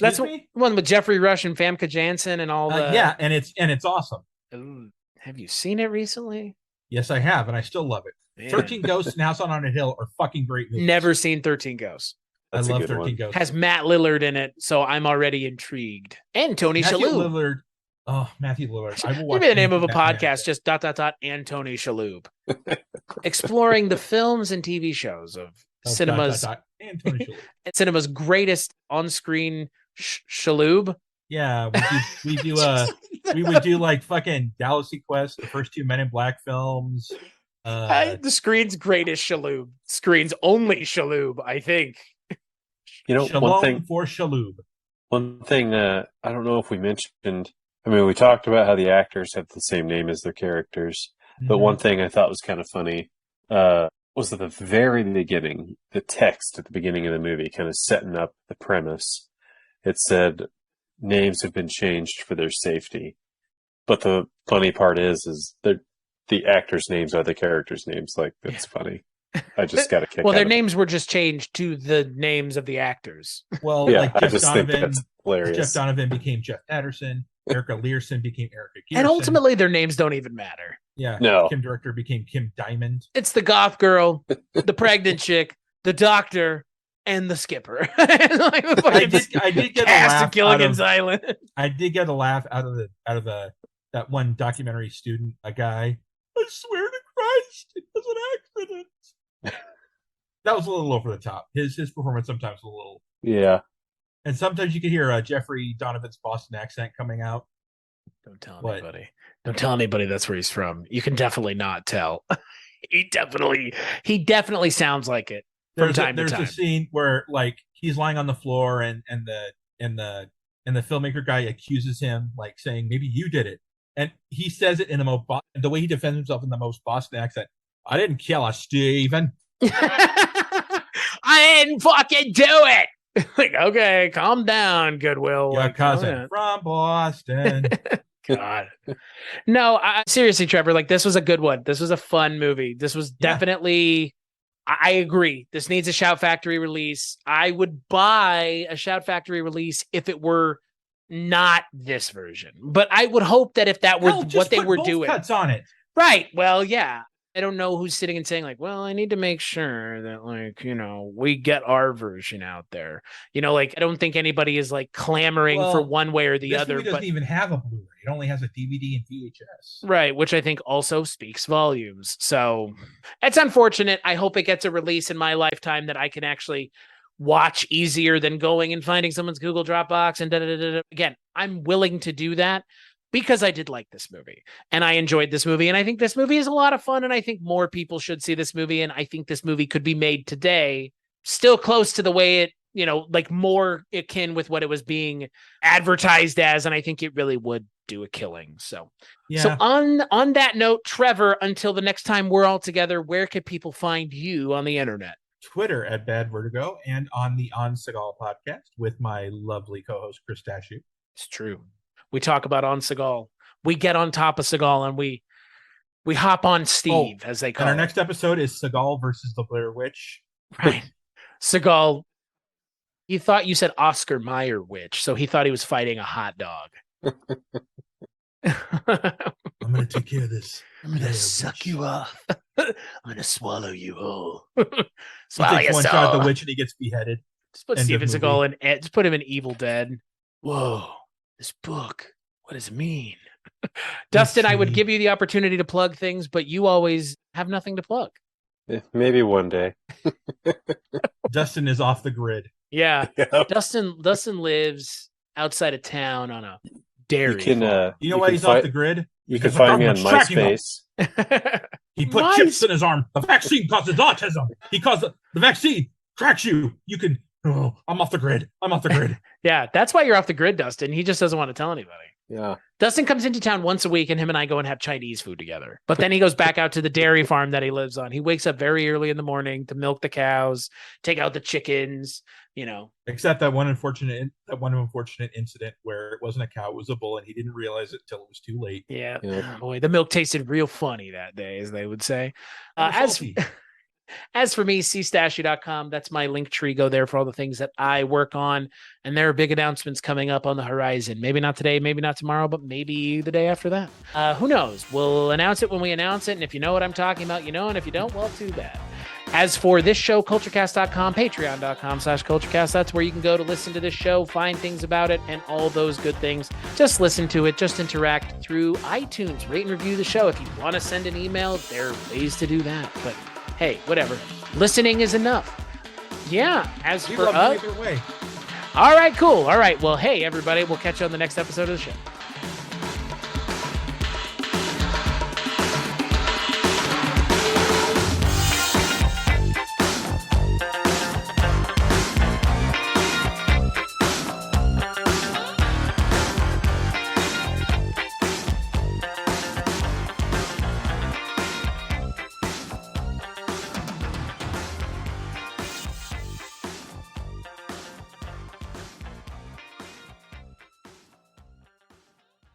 That's one with Jeffrey Rush and Famke Janssen and all the. Yeah, and it's awesome. Ooh, have you seen it recently? Yes, I have, and I still love it. Man. 13 Ghosts and House on Haunted Hill are fucking great movies. Never seen 13 Ghosts. That's I love 13 Ghosts. Has Matt Lillard in it, so I'm already intrigued. And Tony Shalhoub. Lillard. Oh, Matthew Lillard. I will watch. Give me the name of a podcast, just ... and Tony Shalhoub. Exploring the films and TV shows of cinema's and Tony Shalhoub. Cinema's greatest on-screen Shalhoub. Yeah, we would do like fucking Galaxy Quest, the first two Men in Black films. The screen's greatest Shalhoub. Screen's only Shalhoub, I think. One thing for Shalhoub. One thing I don't know if we mentioned. I mean, we talked about how the actors have the same name as their characters, but one thing I thought was kind of funny was at the very beginning, the text at the beginning of the movie, kind of setting up the premise. It said names have been changed for their safety, but the funny part is the actors' names are the characters' names. Like, that's funny. I just got a kick. Well, their names were just changed to the names of the actors. Well, yeah, like I just think that's hilarious. Jeff Donovan became Jeff Patterson. Erica Learson became Erica Gearson. And ultimately, their names don't even matter. Yeah. No. Kim Director became Kim Diamond. It's the goth girl, the pregnant chick, the doctor, and the skipper. I did get a laugh. Gilligan's Island. I did get a laugh out of that one documentary student, a guy. I swear to Christ, it was an accident. That was a little over the top. His performance sometimes a little. Yeah. And sometimes you could hear Jeffrey Donovan's Boston accent coming out. Don't tell anybody. Don't tell anybody that's where he's from. You can definitely not tell. He definitely sounds like it from time to time. There's a scene where like he's lying on the floor and the filmmaker guy accuses him, like saying maybe you did it, and he says it in the way he defends himself in the most Boston accent. I didn't kill her, Steven. I didn't fucking do it. Like, okay, calm down, Goodwill. Your cousin from Boston. God. No, seriously, Trevor, like, this was a good one. This was a fun movie. This was definitely, I agree. This needs a Shout Factory release. I would buy a Shout Factory release if it were not this version. But I would hope that if that were what they were doing. Cuts on it. Right. Well, yeah. I don't know who's sitting and saying like, well, I need to make sure that like, we get our version out there. Like, I don't think anybody is like clamoring for one way or the other. Movie doesn't even have a Blu-ray. It only has a DVD and VHS. Right. Which I think also speaks volumes. So it's unfortunate. I hope it gets a release in my lifetime that I can actually watch easier than going and finding someone's Google Dropbox and Again, I'm willing to do that. Because I did like this movie and I enjoyed this movie. And I think this movie is a lot of fun. And I think more people should see this movie. And I think this movie could be made today, still close to the way it, like more akin with what it was being advertised as. And I think it really would do a killing. So, So on that note, Trevor, until the next time we're all together, where can people find you on the internet? Twitter at Bad Vertigo and on the On Seagal podcast with my lovely co-host, Chris Stachiw. It's true. We talk about on Seagal. We get on top of Seagal and we hop on Steve, as they call it. And our next episode is Seagal versus the Blair Witch. Right. Seagal, he thought you said Oscar Mayer Witch, so he thought he was fighting a hot dog. I'm going to take care of this. I'm going to suck you off. I'm going to swallow you whole. Swallow he takes one shot at the witch and he gets beheaded. Just put Steven Seagal in. Just put him in Evil Dead. Whoa. This book, what does it mean? Dustin, I would give you the opportunity to plug things, but you always have nothing to plug. Maybe one day. Dustin is off the grid. Yeah. Yep. Dustin lives outside of town on a dairy farm. You know why he's off the grid? You can find me on MySpace. He put chips in his arm. The vaccine causes autism. He caused the vaccine tracks you. You can... Oh, I'm off the grid. Yeah, that's why you're off the grid, Dustin. He just doesn't want to tell anybody. Yeah. Dustin comes into town once a week, and him and I go and have Chinese food together. But then he goes back out to the dairy farm that he lives on. He wakes up very early in the morning to milk the cows, take out the chickens, you know. Except that one unfortunate incident where it wasn't a cow, it was a bull, and he didn't realize it until it was too late. Yeah. Yeah. Oh, boy, the milk tasted real funny that day, as they would say. Salty. As for me, cstachiw.com, that's my link tree. Go there for all the things that I work on. And there are big announcements coming up on the horizon. Maybe not today, maybe not tomorrow, but maybe the day after that. Who knows? We'll announce it when we announce it. And if you know what I'm talking about, you know. And if you don't, well, too bad. As for this show, Kulturecast.com, patreon.com/Kulturecast. That's where you can go to listen to this show, find things about it, and all those good things. Just listen to it. Just interact through iTunes. Rate and review the show. If you want to send an email, there are ways to do that. But hey, whatever. Listening is enough. Yeah, as We for love us. either way. All right, cool. All right. Well, hey, everybody. We'll catch you on the next episode of the show.